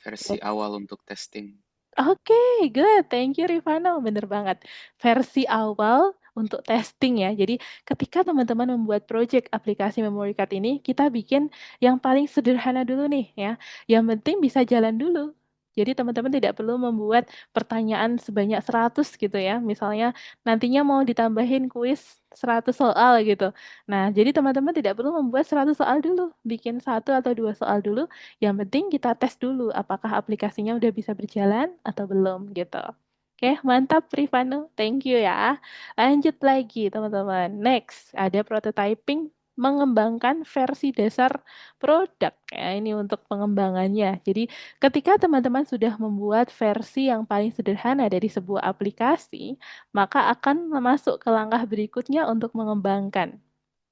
Versi awal untuk testing. Oke, good. Thank you, Rifano. Bener banget. Versi awal untuk testing ya. Jadi ketika teman-teman membuat project aplikasi memory card ini, kita bikin yang paling sederhana dulu nih ya. Yang penting bisa jalan dulu. Jadi teman-teman tidak perlu membuat pertanyaan sebanyak 100 gitu ya. Misalnya nantinya mau ditambahin kuis 100 soal gitu. Nah, jadi teman-teman tidak perlu membuat 100 soal dulu. Bikin 1 atau 2 soal dulu, yang penting kita tes dulu apakah aplikasinya udah bisa berjalan atau belum gitu. Oke, mantap Rifano. Thank you ya. Lanjut lagi teman-teman. Next, ada prototyping mengembangkan versi dasar produk. Ya, ini untuk pengembangannya. Jadi, ketika teman-teman sudah membuat versi yang paling sederhana dari sebuah aplikasi, maka akan masuk ke langkah berikutnya untuk mengembangkan.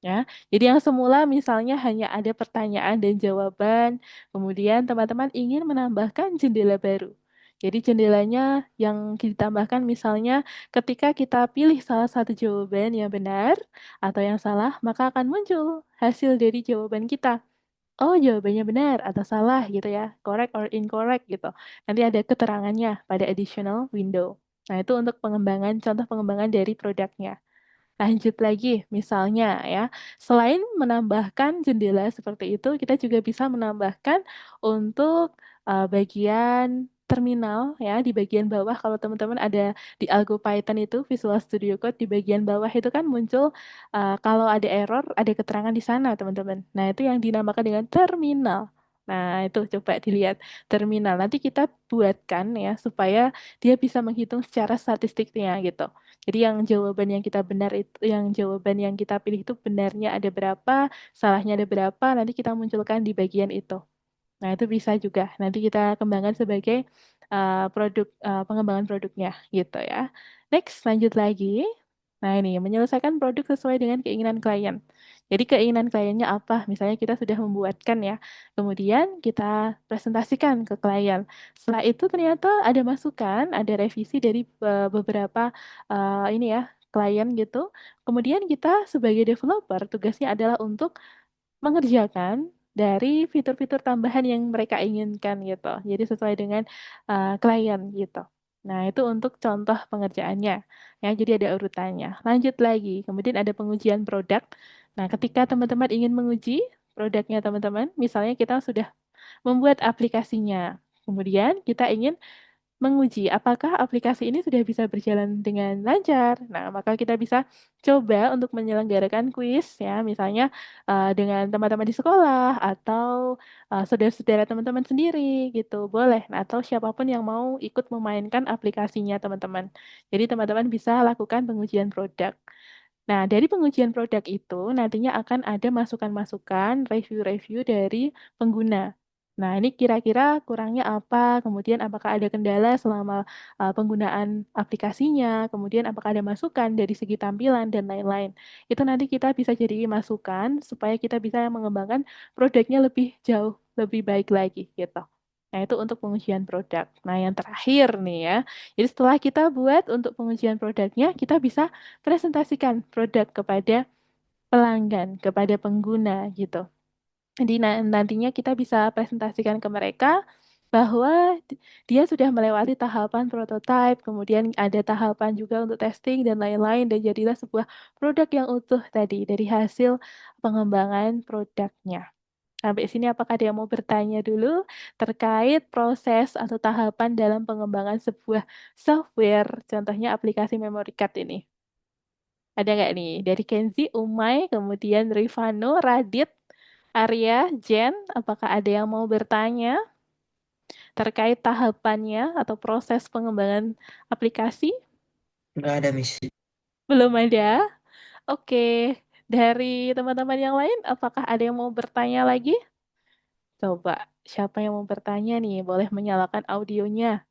Ya, jadi yang semula misalnya hanya ada pertanyaan dan jawaban, kemudian teman-teman ingin menambahkan jendela baru. Jadi jendelanya yang ditambahkan misalnya ketika kita pilih salah satu jawaban yang benar atau yang salah, maka akan muncul hasil dari jawaban kita. Oh, jawabannya benar atau salah gitu ya, correct or incorrect gitu. Nanti ada keterangannya pada additional window. Nah, itu untuk pengembangan, contoh pengembangan dari produknya. Lanjut lagi, misalnya ya, selain menambahkan jendela seperti itu, kita juga bisa menambahkan untuk bagian terminal ya, di bagian bawah kalau teman-teman ada di Algo Python itu Visual Studio Code di bagian bawah itu kan muncul kalau ada error, ada keterangan di sana teman-teman. Nah, itu yang dinamakan dengan terminal. Nah, itu coba dilihat terminal. Nanti kita buatkan ya supaya dia bisa menghitung secara statistiknya gitu. Jadi yang jawaban yang kita benar itu, yang jawaban yang kita pilih itu benarnya ada berapa, salahnya ada berapa, nanti kita munculkan di bagian itu. Nah, itu bisa juga. Nanti kita kembangkan sebagai produk pengembangan produknya gitu ya. Next, lanjut lagi. Nah, ini menyelesaikan produk sesuai dengan keinginan klien. Jadi keinginan kliennya apa? Misalnya kita sudah membuatkan ya. Kemudian kita presentasikan ke klien. Setelah itu ternyata ada masukan, ada revisi dari beberapa ini ya, klien gitu. Kemudian kita sebagai developer tugasnya adalah untuk mengerjakan dari fitur-fitur tambahan yang mereka inginkan gitu. Jadi sesuai dengan klien gitu. Nah, itu untuk contoh pengerjaannya. Ya, jadi ada urutannya. Lanjut lagi. Kemudian ada pengujian produk. Nah, ketika teman-teman ingin menguji produknya teman-teman, misalnya kita sudah membuat aplikasinya. Kemudian kita ingin menguji apakah aplikasi ini sudah bisa berjalan dengan lancar. Nah, maka kita bisa coba untuk menyelenggarakan kuis ya, misalnya dengan teman-teman di sekolah atau saudara-saudara teman-teman sendiri gitu, boleh. Nah, atau siapapun yang mau ikut memainkan aplikasinya teman-teman. Jadi teman-teman bisa lakukan pengujian produk. Nah, dari pengujian produk itu nantinya akan ada masukan-masukan, review-review dari pengguna. Nah, ini kira-kira kurangnya apa, kemudian apakah ada kendala selama penggunaan aplikasinya, kemudian apakah ada masukan dari segi tampilan dan lain-lain. Itu nanti kita bisa jadi masukan supaya kita bisa mengembangkan produknya lebih jauh, lebih baik lagi gitu. Nah, itu untuk pengujian produk. Nah, yang terakhir nih ya. Jadi setelah kita buat untuk pengujian produknya, kita bisa presentasikan produk kepada pelanggan, kepada pengguna gitu. Jadi nantinya kita bisa presentasikan ke mereka bahwa dia sudah melewati tahapan prototype, kemudian ada tahapan juga untuk testing dan lain-lain, dan jadilah sebuah produk yang utuh tadi dari hasil pengembangan produknya. Sampai sini apakah ada yang mau bertanya dulu terkait proses atau tahapan dalam pengembangan sebuah software, contohnya aplikasi memory card ini? Ada nggak nih? Dari Kenzi, Umay, kemudian Rifano, Radit, Arya, Jen, apakah ada yang mau bertanya terkait tahapannya atau proses pengembangan aplikasi? Nggak ada, Miss. Belum ada? Oke. Dari teman-teman yang lain, apakah ada yang mau bertanya lagi? Coba, siapa yang mau bertanya nih? Boleh menyalakan audionya.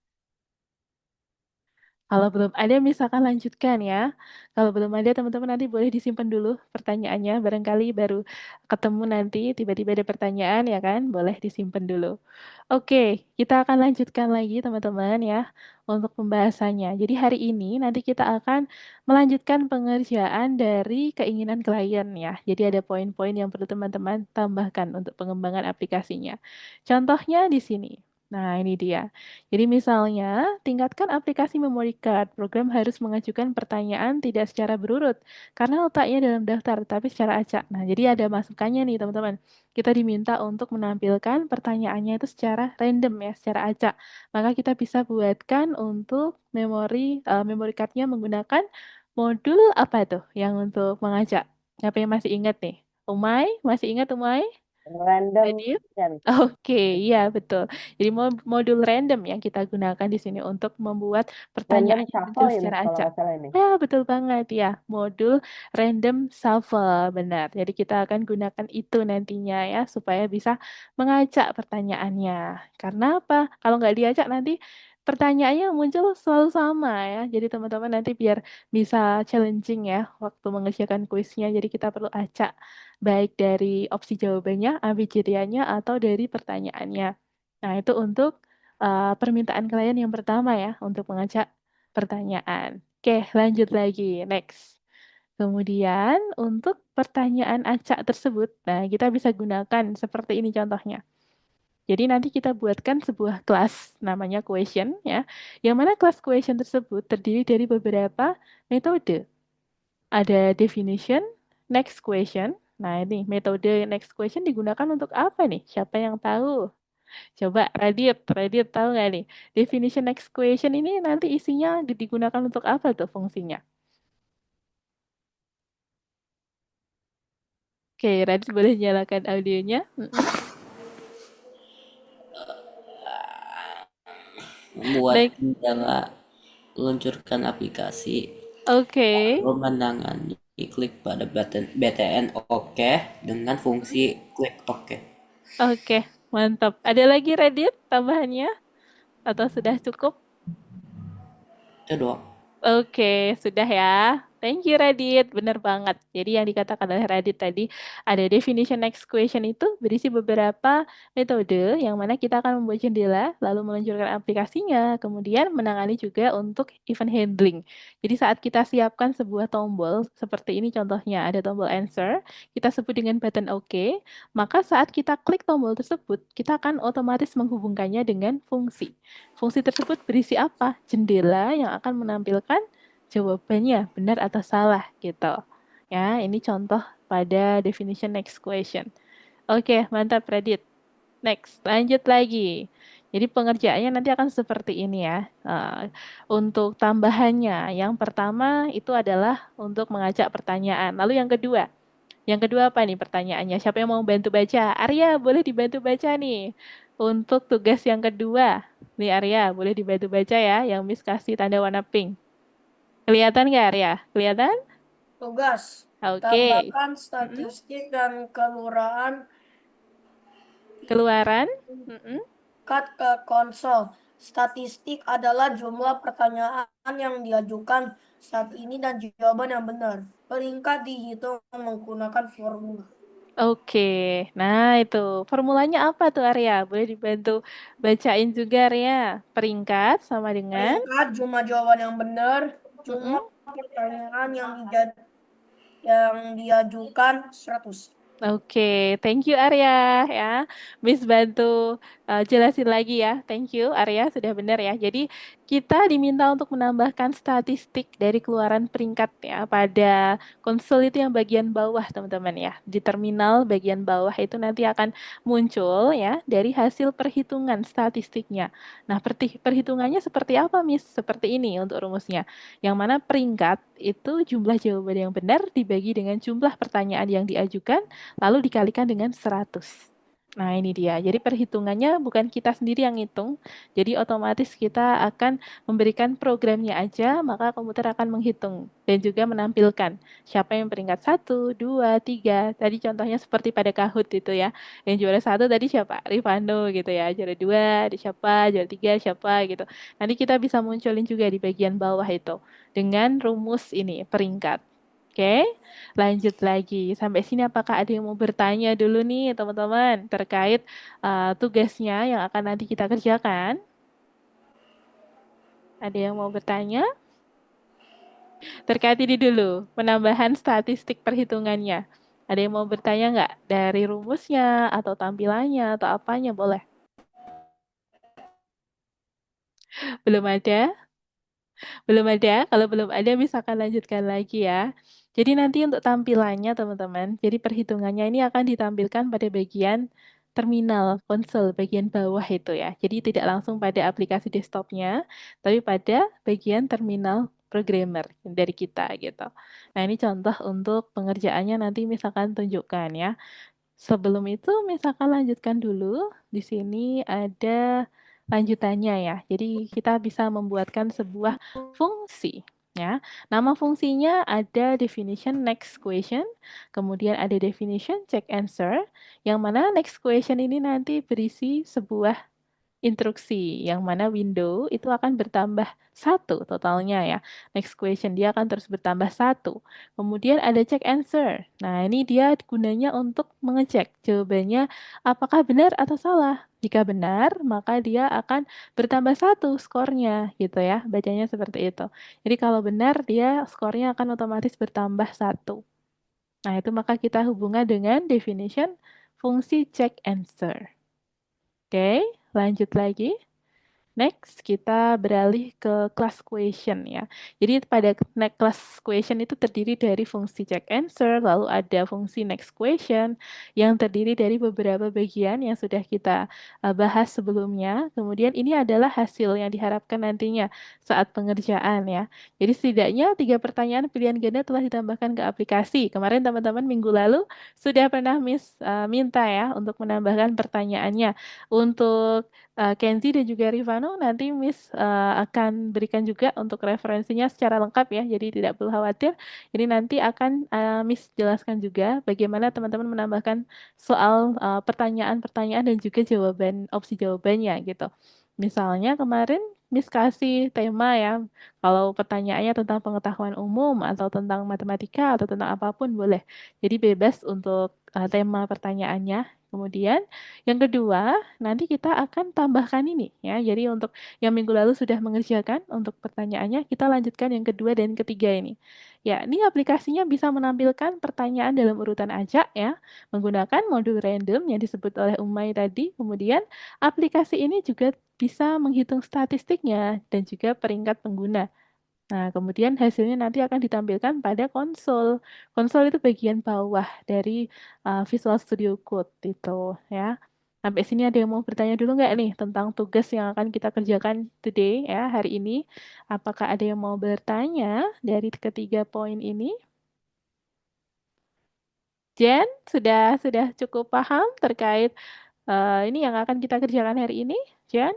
Kalau belum ada misalkan lanjutkan ya. Kalau belum ada teman-teman nanti boleh disimpan dulu pertanyaannya. Barangkali baru ketemu nanti tiba-tiba ada pertanyaan ya kan. Boleh disimpan dulu. Oke, kita akan lanjutkan lagi teman-teman ya untuk pembahasannya. Jadi hari ini nanti kita akan melanjutkan pengerjaan dari keinginan klien ya. Jadi ada poin-poin yang perlu teman-teman tambahkan untuk pengembangan aplikasinya. Contohnya di sini. Nah, ini dia. Jadi misalnya, tingkatkan aplikasi memory card. Program harus mengajukan pertanyaan tidak secara berurut karena letaknya dalam daftar, tapi secara acak. Nah, jadi ada masukannya nih teman-teman. Kita diminta untuk menampilkan pertanyaannya itu secara random ya, secara acak. Maka kita bisa buatkan untuk memory card-nya menggunakan modul apa tuh yang untuk mengacak? Siapa yang masih ingat nih? Umay, masih ingat Umay? Random Radit? chance. Oke, iya betul. Jadi modul random yang kita gunakan di sini untuk membuat Random pertanyaan yang muncul shuffle ya, Miss, secara kalau acak. nggak salah ini. Ya, betul banget ya. Modul random shuffle, benar. Jadi kita akan gunakan itu nantinya ya, supaya bisa mengacak pertanyaannya. Karena apa? Kalau nggak diacak nanti pertanyaannya muncul selalu sama ya. Jadi teman-teman nanti biar bisa challenging ya waktu mengerjakan kuisnya. Jadi kita perlu acak baik dari opsi jawabannya, ABCD-nya, atau dari pertanyaannya. Nah, itu untuk permintaan klien yang pertama ya, untuk mengajak pertanyaan. Oke, lanjut lagi. Next. Kemudian, untuk pertanyaan acak tersebut, nah kita bisa gunakan seperti ini contohnya. Jadi nanti kita buatkan sebuah kelas namanya question ya, yang mana kelas question tersebut terdiri dari beberapa metode. Ada definition, next question. Nah, ini metode next question digunakan untuk apa nih? Siapa yang tahu? Coba Radit tahu nggak nih? Definition next question ini nanti isinya digunakan untuk apa tuh fungsinya? Oke, Radit boleh nyalakan audionya. Membuat Next. cara meluncurkan aplikasi. Oke. Pemandangan klik pada BTN OK dengan fungsi klik OK. Oke, mantap. Ada lagi Radit tambahannya? Atau sudah cukup? Itu doang. Oke, sudah ya. Thank you Radit, benar banget. Jadi yang dikatakan oleh Radit tadi, ada definition next question itu berisi beberapa metode yang mana kita akan membuat jendela, lalu meluncurkan aplikasinya, kemudian menangani juga untuk event handling. Jadi saat kita siapkan sebuah tombol, seperti ini contohnya, ada tombol answer, kita sebut dengan button OK, maka saat kita klik tombol tersebut, kita akan otomatis menghubungkannya dengan fungsi. Fungsi tersebut berisi apa? Jendela yang akan menampilkan jawabannya benar atau salah gitu. Ya, ini contoh pada definition next question. Oke, mantap Radit. Next, lanjut lagi. Jadi pengerjaannya nanti akan seperti ini ya. Untuk tambahannya, yang pertama itu adalah untuk mengajak pertanyaan. Lalu yang kedua apa nih pertanyaannya? Siapa yang mau bantu baca? Arya, boleh dibantu baca nih. Untuk tugas yang kedua. Nih Arya, boleh dibantu baca ya. Yang Miss kasih tanda warna pink. Kelihatan nggak Arya? Kelihatan? Tugas. Oke. Tambahkan statistik dan keluaran Keluaran. cut ke konsol. Statistik adalah jumlah pertanyaan yang diajukan saat ini dan jawaban yang benar. Peringkat dihitung menggunakan formula. Oke. Nah itu. Formulanya apa tuh Arya? Boleh dibantu bacain juga Arya. Peringkat sama dengan? Peringkat jumlah jawaban yang benar, jumlah pertanyaan yang diajukan 100. Oke, thank you Arya ya. Miss bantu jelasin lagi ya. Thank you Arya, sudah benar ya. Jadi kita diminta untuk menambahkan statistik dari keluaran peringkat ya pada konsol itu yang bagian bawah teman-teman ya. Di terminal bagian bawah itu nanti akan muncul ya dari hasil perhitungan statistiknya. Nah, perhitungannya seperti apa Miss? Seperti ini untuk rumusnya. Yang mana peringkat itu jumlah jawaban yang benar dibagi dengan jumlah pertanyaan yang diajukan lalu dikalikan dengan 100. Nah, ini dia. Jadi perhitungannya bukan kita sendiri yang ngitung. Jadi otomatis kita akan memberikan programnya aja, maka komputer akan menghitung dan juga menampilkan siapa yang peringkat 1, 2, 3. Tadi contohnya seperti pada Kahoot itu ya. Yang juara 1 tadi siapa? Rifano gitu ya. Juara 2 ada siapa? Juara 3 siapa gitu. Nanti kita bisa munculin juga di bagian bawah itu dengan rumus ini, peringkat. Oke. Lanjut lagi. Sampai sini apakah ada yang mau bertanya dulu nih teman-teman terkait tugasnya yang akan nanti kita kerjakan? Ada yang mau bertanya? Terkait ini dulu, penambahan statistik perhitungannya. Ada yang mau bertanya nggak? Dari rumusnya, atau tampilannya, atau apanya? Boleh. Belum ada? Belum ada? Kalau belum ada, misalkan lanjutkan lagi ya. Jadi nanti untuk tampilannya teman-teman, jadi perhitungannya ini akan ditampilkan pada bagian terminal konsol bagian bawah itu ya. Jadi tidak langsung pada aplikasi desktopnya, tapi pada bagian terminal programmer dari kita gitu. Nah ini contoh untuk pengerjaannya nanti misalkan tunjukkan ya. Sebelum itu misalkan lanjutkan dulu. Di sini ada lanjutannya ya. Jadi kita bisa membuatkan sebuah fungsi ya. Nama fungsinya ada definition next question, kemudian ada definition check answer, yang mana next question ini nanti berisi sebuah instruksi yang mana window itu akan bertambah satu totalnya ya. Next question dia akan terus bertambah satu. Kemudian ada check answer. Nah ini dia gunanya untuk mengecek jawabannya apakah benar atau salah. Jika benar maka dia akan bertambah satu skornya gitu ya. Bacanya seperti itu. Jadi kalau benar dia skornya akan otomatis bertambah satu. Nah itu maka kita hubungkan dengan definition fungsi check answer. Oke, lanjut lagi. Next, kita beralih ke class question ya. Jadi pada next class question itu terdiri dari fungsi check answer, lalu ada fungsi next question yang terdiri dari beberapa bagian yang sudah kita bahas sebelumnya. Kemudian ini adalah hasil yang diharapkan nantinya saat pengerjaan ya. Jadi setidaknya 3 pertanyaan pilihan ganda telah ditambahkan ke aplikasi. Kemarin teman-teman minggu lalu sudah pernah minta ya untuk menambahkan pertanyaannya. Untuk Kenzi dan juga Rifano nanti Miss akan berikan juga untuk referensinya secara lengkap ya, jadi tidak perlu khawatir. Jadi nanti akan Miss jelaskan juga bagaimana teman-teman menambahkan soal pertanyaan-pertanyaan dan juga jawaban opsi jawabannya gitu. Misalnya kemarin Miss kasih tema ya, kalau pertanyaannya tentang pengetahuan umum atau tentang matematika atau tentang apapun boleh. Jadi bebas untuk tema pertanyaannya. Kemudian yang kedua, nanti kita akan tambahkan ini ya. Jadi untuk yang minggu lalu sudah mengerjakan untuk pertanyaannya, kita lanjutkan yang kedua dan ketiga ini. Ya, ini aplikasinya bisa menampilkan pertanyaan dalam urutan acak ya, menggunakan modul random yang disebut oleh Umay tadi. Kemudian aplikasi ini juga bisa menghitung statistiknya dan juga peringkat pengguna. Nah, kemudian hasilnya nanti akan ditampilkan pada konsol. Konsol itu bagian bawah dari Visual Studio Code itu ya. Sampai sini ada yang mau bertanya dulu nggak nih tentang tugas yang akan kita kerjakan today ya hari ini? Apakah ada yang mau bertanya dari ketiga poin ini? Jen, sudah cukup paham terkait ini yang akan kita kerjakan hari ini, Jen?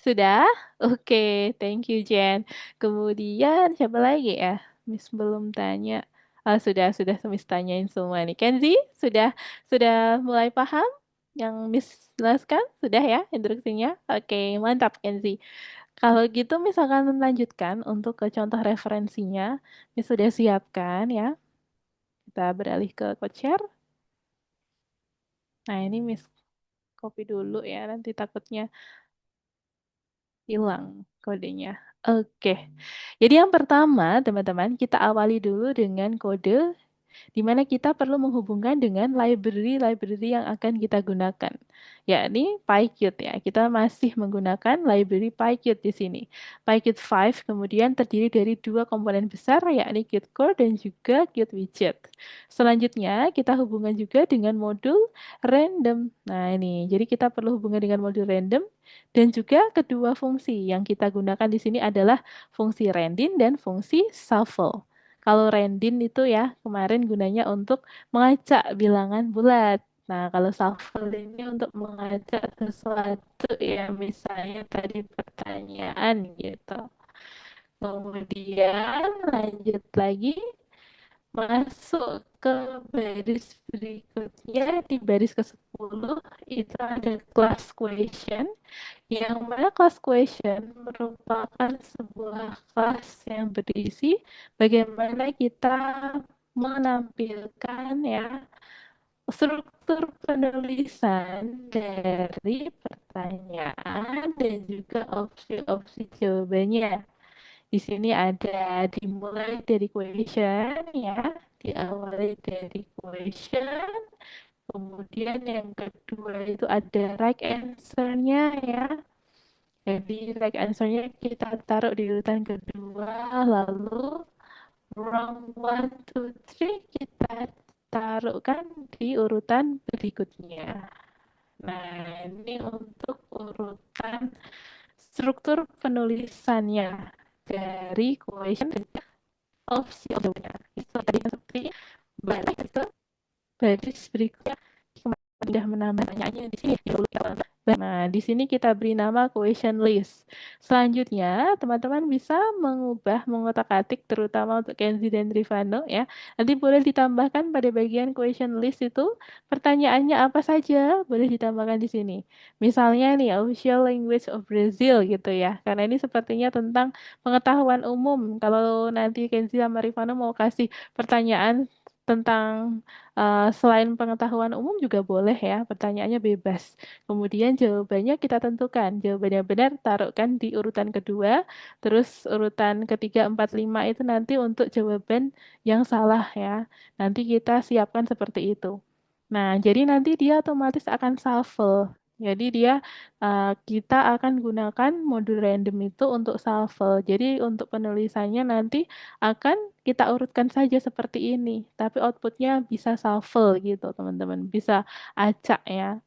Sudah? Oke, thank you Jen. Kemudian siapa lagi ya? Miss belum tanya. Ah, sudah Miss tanyain semua nih. Kenzi, sudah mulai paham yang Miss jelaskan? Sudah ya instruksinya? Oke, mantap Kenzi. Kalau gitu misalkan lanjutkan untuk ke contoh referensinya. Miss sudah siapkan ya. Kita beralih ke co-share. Nah, ini Miss copy dulu ya, nanti takutnya hilang kodenya. Oke. Jadi yang pertama, teman-teman, kita awali dulu dengan kode di mana kita perlu menghubungkan dengan library-library yang akan kita gunakan, yakni PyQt ya. Kita masih menggunakan library PyQt di sini. PyQt 5 kemudian terdiri dari dua komponen besar, yakni Qt Core dan juga Qt Widget. Selanjutnya, kita hubungkan juga dengan modul random. Nah, ini. Jadi kita perlu hubungan dengan modul random dan juga kedua fungsi yang kita gunakan di sini adalah fungsi random dan fungsi shuffle. Kalau random itu ya kemarin gunanya untuk mengacak bilangan bulat. Nah, kalau shuffle ini untuk mengacak sesuatu ya, misalnya tadi pertanyaan gitu. Kemudian lanjut lagi masuk ke baris berikutnya di baris ke-10 itu ada class question yang mana class question merupakan sebuah kelas yang berisi bagaimana kita menampilkan ya struktur penulisan dari pertanyaan dan juga opsi-opsi jawabannya. Di sini ada dimulai dari question ya, diawali dari question, kemudian yang kedua itu ada right answer-nya ya. Jadi right answer-nya kita taruh di urutan kedua, lalu wrong one, two, three kita taruhkan di urutan berikutnya. Nah, ini untuk urutan struktur penulisannya dari question dan opsi jawabannya. Itu tadi seperti balik ke baris berikutnya. Sudah menambah pertanyaannya di sini. Nah, di sini kita beri nama question list. Selanjutnya, teman-teman bisa mengubah mengotak-atik terutama untuk Kenzi dan Rifano ya. Nanti boleh ditambahkan pada bagian question list itu pertanyaannya apa saja boleh ditambahkan di sini. Misalnya nih official language of Brazil gitu ya. Karena ini sepertinya tentang pengetahuan umum. Kalau nanti Kenzi sama Rifano mau kasih pertanyaan tentang selain pengetahuan umum juga boleh ya, pertanyaannya bebas. Kemudian jawabannya kita tentukan. Jawabannya benar, taruhkan di urutan kedua. Terus urutan ketiga, empat, lima itu nanti untuk jawaban yang salah ya. Nanti kita siapkan seperti itu. Nah, jadi nanti dia otomatis akan shuffle. Jadi kita akan gunakan modul random itu untuk shuffle. Jadi untuk penulisannya nanti akan kita urutkan saja seperti ini. Tapi outputnya bisa shuffle gitu teman-teman. Bisa acak ya.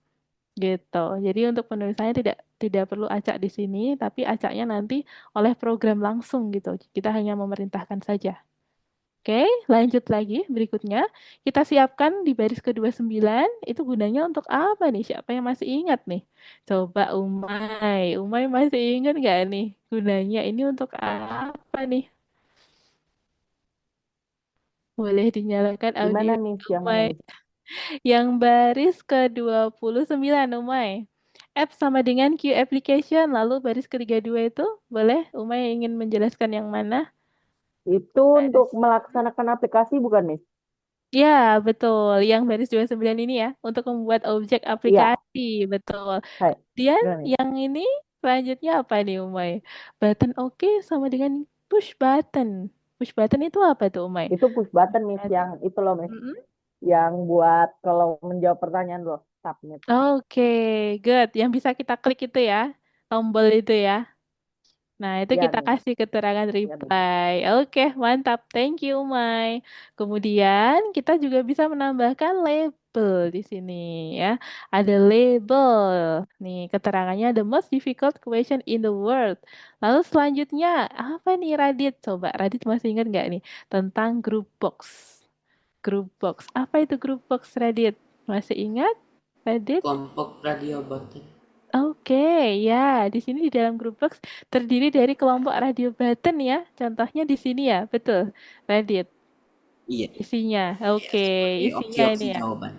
Gitu. Jadi untuk penulisannya tidak tidak perlu acak di sini, tapi acaknya nanti oleh program langsung gitu. Kita hanya memerintahkan saja. Oke, lanjut lagi berikutnya. Kita siapkan di baris ke-29, itu gunanya untuk apa nih? Siapa yang masih ingat nih? Coba Umay. Umay masih ingat nggak nih? Gunanya ini untuk apa nih? Boleh dinyalakan Gimana audio nih? Yang mana Umay. nih? Yang baris ke-29, Umay. App sama dengan Q application, lalu baris ke-32 itu boleh Umay ingin menjelaskan yang mana? Itu untuk Baris. melaksanakan aplikasi bukan nih? Ya, betul. Yang baris 29 ini ya, untuk membuat objek Iya. aplikasi, betul. Hai. Kemudian Gimana nih? yang ini selanjutnya apa nih, Umay? Button OK sama dengan push button. Push button itu apa tuh, Umay? Itu push button, Miss. Button. Yang itu loh, Miss. Mm-mm. Yang buat kalau menjawab pertanyaan loh. Submit. Oke, good. Yang bisa kita klik itu ya, tombol itu ya. Nah, itu Iya, kita Miss. kasih keterangan Iya, Miss. reply. Oke, mantap. Thank you, Mai. Kemudian kita juga bisa menambahkan label di sini ya. Ada label. Nih, keterangannya the most difficult question in the world. Lalu selanjutnya, apa nih Radit? Coba Radit masih ingat nggak nih tentang group box? Group box. Apa itu group box, Radit? Masih ingat, Radit? Kelompok radio button. Oke, ya, di sini di dalam grup box terdiri dari kelompok radio button ya. Contohnya di sini ya, betul. Radit, Iya. isinya. Iya, Oke, seperti isinya ini opsi-opsi ya. jawaban.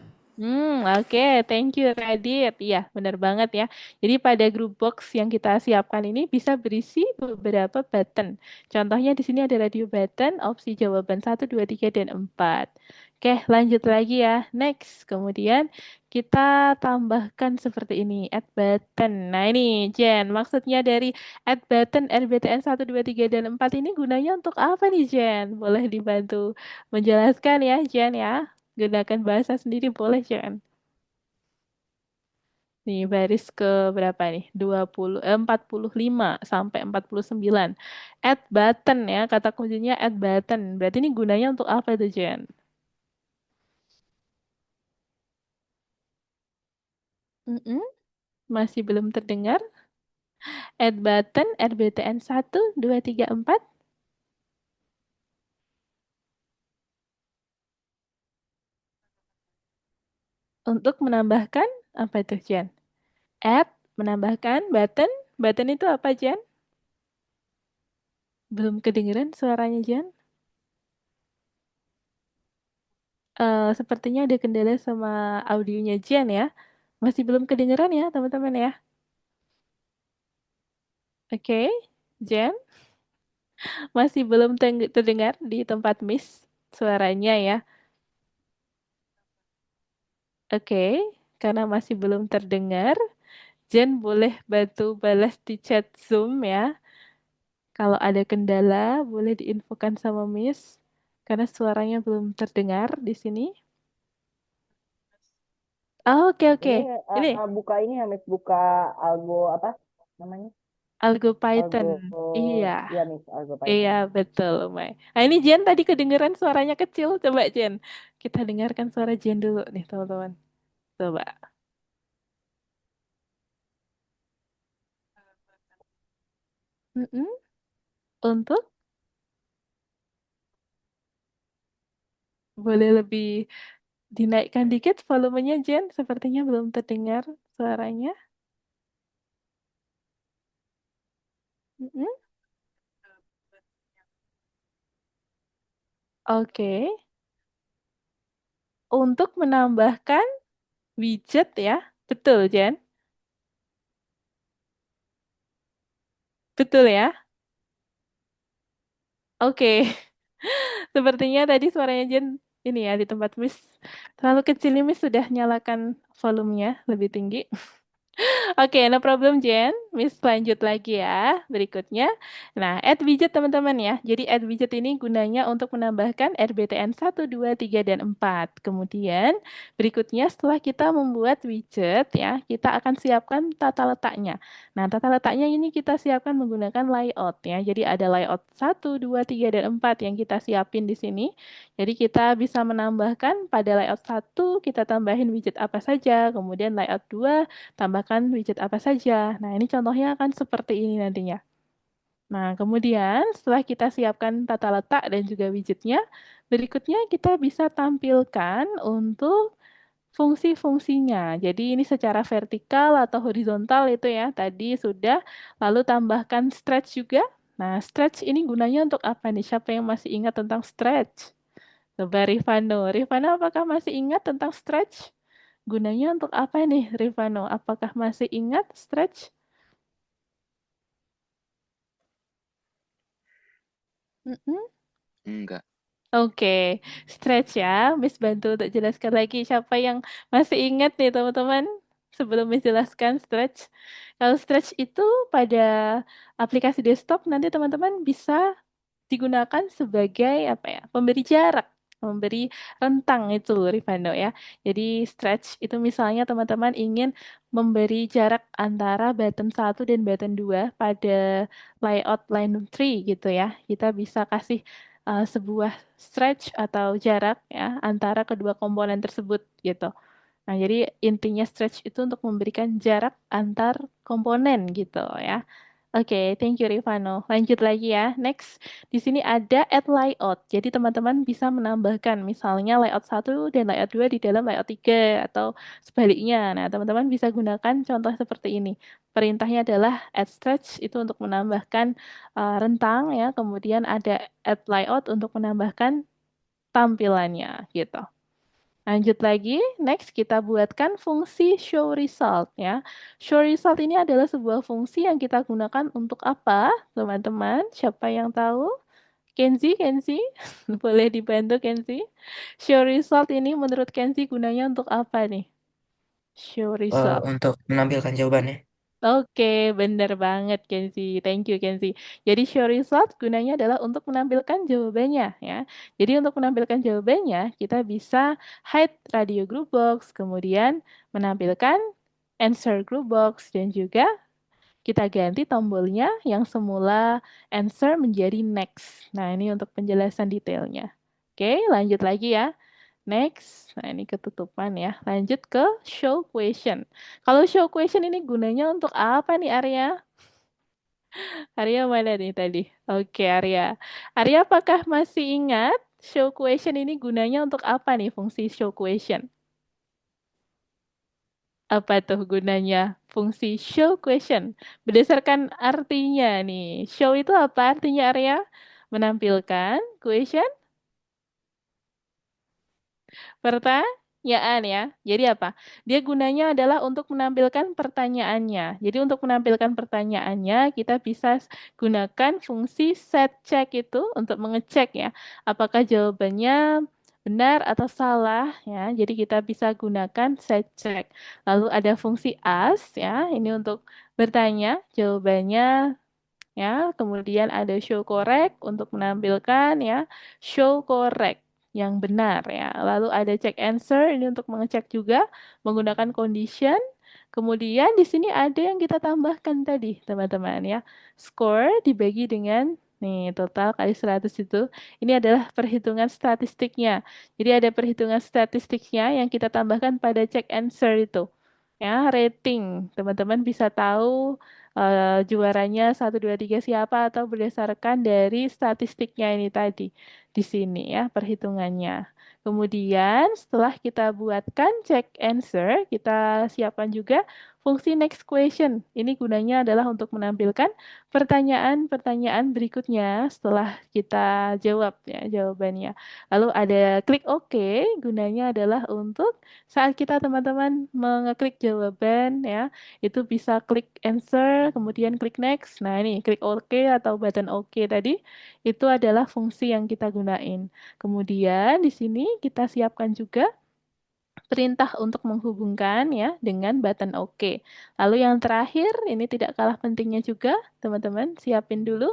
Oke, thank you Radit. Iya, benar banget ya. Jadi pada group box yang kita siapkan ini bisa berisi beberapa button. Contohnya di sini ada radio button, opsi jawaban 1, 2, 3, dan 4. Oke, lanjut lagi ya. Next, kemudian kita tambahkan seperti ini, add button. Nah ini Jen, maksudnya dari add button RBTN 1, 2, 3, dan 4 ini gunanya untuk apa nih Jen? Boleh dibantu menjelaskan ya Jen ya? Gunakan bahasa sendiri boleh, jangan. Nih, baris ke berapa nih? 45 sampai 49. Add button ya, kata kuncinya add button. Berarti ini gunanya untuk apa tuh, Jen? Mm-mm, masih belum terdengar? Add button RBTN 1, 2, 3, 4. Untuk menambahkan apa itu, Jen? Add, menambahkan, button. Button itu apa, Jen? Belum kedengeran suaranya, Jen? Sepertinya ada kendala sama audionya Jen ya. Masih belum kedengeran ya, teman-teman ya. Oke, Jen, masih belum terdengar di tempat Miss suaranya ya. Oke, karena masih belum terdengar, Jen boleh bantu balas di chat Zoom ya. Kalau ada kendala, boleh diinfokan sama Miss, karena suaranya belum terdengar di sini. Oh, oke, oke. Ini Ini buka ini ya, Miss, buka algo apa namanya? Algo Algo, Python. Iya. ya Miss, algo Iya, Python. betul, Mai. Nah, ini Jen tadi kedengeran suaranya kecil. Coba, Jen. Kita dengarkan suara Jen dulu nih, teman-teman. Coba. Mm-mm. Untuk boleh lebih dinaikkan dikit volumenya, Jen. Sepertinya belum terdengar suaranya. Mm-mm. Oke. Untuk menambahkan widget ya. Betul, Jen. Betul ya. Oke. Sepertinya tadi suaranya Jen ini ya di tempat Miss terlalu kecil. Ini Miss sudah nyalakan volumenya lebih tinggi. Oke, no problem Jen. Miss lanjut lagi ya berikutnya. Nah, add widget teman-teman ya. Jadi add widget ini gunanya untuk menambahkan RBTN 1, 2, 3, dan 4. Kemudian berikutnya setelah kita membuat widget ya, kita akan siapkan tata letaknya. Nah, tata letaknya ini kita siapkan menggunakan layout ya. Jadi ada layout 1, 2, 3, dan 4 yang kita siapin di sini. Jadi kita bisa menambahkan pada layout 1 kita tambahin widget apa saja, kemudian layout 2 tambahkan widget apa saja. Nah, ini contohnya akan seperti ini nantinya. Nah, kemudian setelah kita siapkan tata letak dan juga widgetnya, berikutnya kita bisa tampilkan untuk fungsi-fungsinya. Jadi ini secara vertikal atau horizontal itu ya, tadi sudah. Lalu tambahkan stretch juga. Nah, stretch ini gunanya untuk apa nih? Siapa yang masih ingat tentang stretch? Coba Rifano. Rifano, apakah masih ingat tentang stretch? Gunanya untuk apa nih, Rifano? Apakah masih ingat stretch? Mm-mm. Enggak. Oke, stretch ya. Miss bantu untuk jelaskan lagi. Siapa yang masih ingat nih, teman-teman? Sebelum Miss jelaskan stretch. Kalau stretch itu pada aplikasi desktop, nanti teman-teman bisa digunakan sebagai apa ya? Pemberi jarak, memberi rentang itu Rifano ya. Jadi stretch itu misalnya teman-teman ingin memberi jarak antara button 1 dan button 2 pada layout line 3 gitu ya. Kita bisa kasih sebuah stretch atau jarak ya antara kedua komponen tersebut gitu. Nah, jadi intinya stretch itu untuk memberikan jarak antar komponen gitu ya. Oke, thank you Rifano. Lanjut lagi ya. Next, di sini ada add layout. Jadi teman-teman bisa menambahkan misalnya layout 1 dan layout 2 di dalam layout 3 atau sebaliknya. Nah, teman-teman bisa gunakan contoh seperti ini. Perintahnya adalah add stretch itu untuk menambahkan rentang ya. Kemudian ada add layout untuk menambahkan tampilannya gitu. Lanjut lagi, next kita buatkan fungsi show result ya. Show result ini adalah sebuah fungsi yang kita gunakan untuk apa, teman-teman? Siapa yang tahu? Kenzi, Kenzi, boleh dibantu Kenzi. Show result ini menurut Kenzi gunanya untuk apa nih? Show result. Untuk menampilkan jawabannya. Oke, benar banget Kenzi. Thank you Kenzi. Jadi show result gunanya adalah untuk menampilkan jawabannya ya. Jadi untuk menampilkan jawabannya kita bisa hide radio group box, kemudian menampilkan answer group box dan juga kita ganti tombolnya yang semula answer menjadi next. Nah, ini untuk penjelasan detailnya. Oke, lanjut lagi ya. Next, nah ini ketutupan ya. Lanjut ke show question. Kalau show question ini gunanya untuk apa nih Arya? Arya mana nih tadi? Oke Arya. Arya apakah masih ingat show question ini gunanya untuk apa nih fungsi show question? Apa tuh gunanya fungsi show question? Berdasarkan artinya nih. Show itu apa artinya, Arya? Menampilkan question pertanyaan ya. Jadi apa? Dia gunanya adalah untuk menampilkan pertanyaannya. Jadi untuk menampilkan pertanyaannya, kita bisa gunakan fungsi set check itu untuk mengecek ya, apakah jawabannya benar atau salah ya. Jadi kita bisa gunakan set check. Lalu ada fungsi ask ya, ini untuk bertanya, jawabannya ya. Kemudian ada show correct untuk menampilkan ya show correct yang benar ya. Lalu ada check answer ini untuk mengecek juga menggunakan condition. Kemudian di sini ada yang kita tambahkan tadi teman-teman ya. Score dibagi dengan nih total kali 100 itu. Ini adalah perhitungan statistiknya. Jadi ada perhitungan statistiknya yang kita tambahkan pada check answer itu. Ya, rating. Teman-teman bisa tahu juaranya 1, 2, 3 siapa atau berdasarkan dari statistiknya ini tadi di sini ya perhitungannya. Kemudian setelah kita buatkan check answer, kita siapkan juga fungsi next question. Ini gunanya adalah untuk menampilkan pertanyaan-pertanyaan berikutnya setelah kita jawab ya jawabannya. Lalu ada klik OK, gunanya adalah untuk saat kita teman-teman mengeklik jawaban ya, itu bisa klik answer, kemudian klik next. Nah, ini klik OK atau button OK tadi, itu adalah fungsi yang kita gunain. Kemudian di sini kita siapkan juga perintah untuk menghubungkan ya dengan button OK. Lalu yang terakhir, ini tidak kalah pentingnya juga, teman-teman siapin dulu.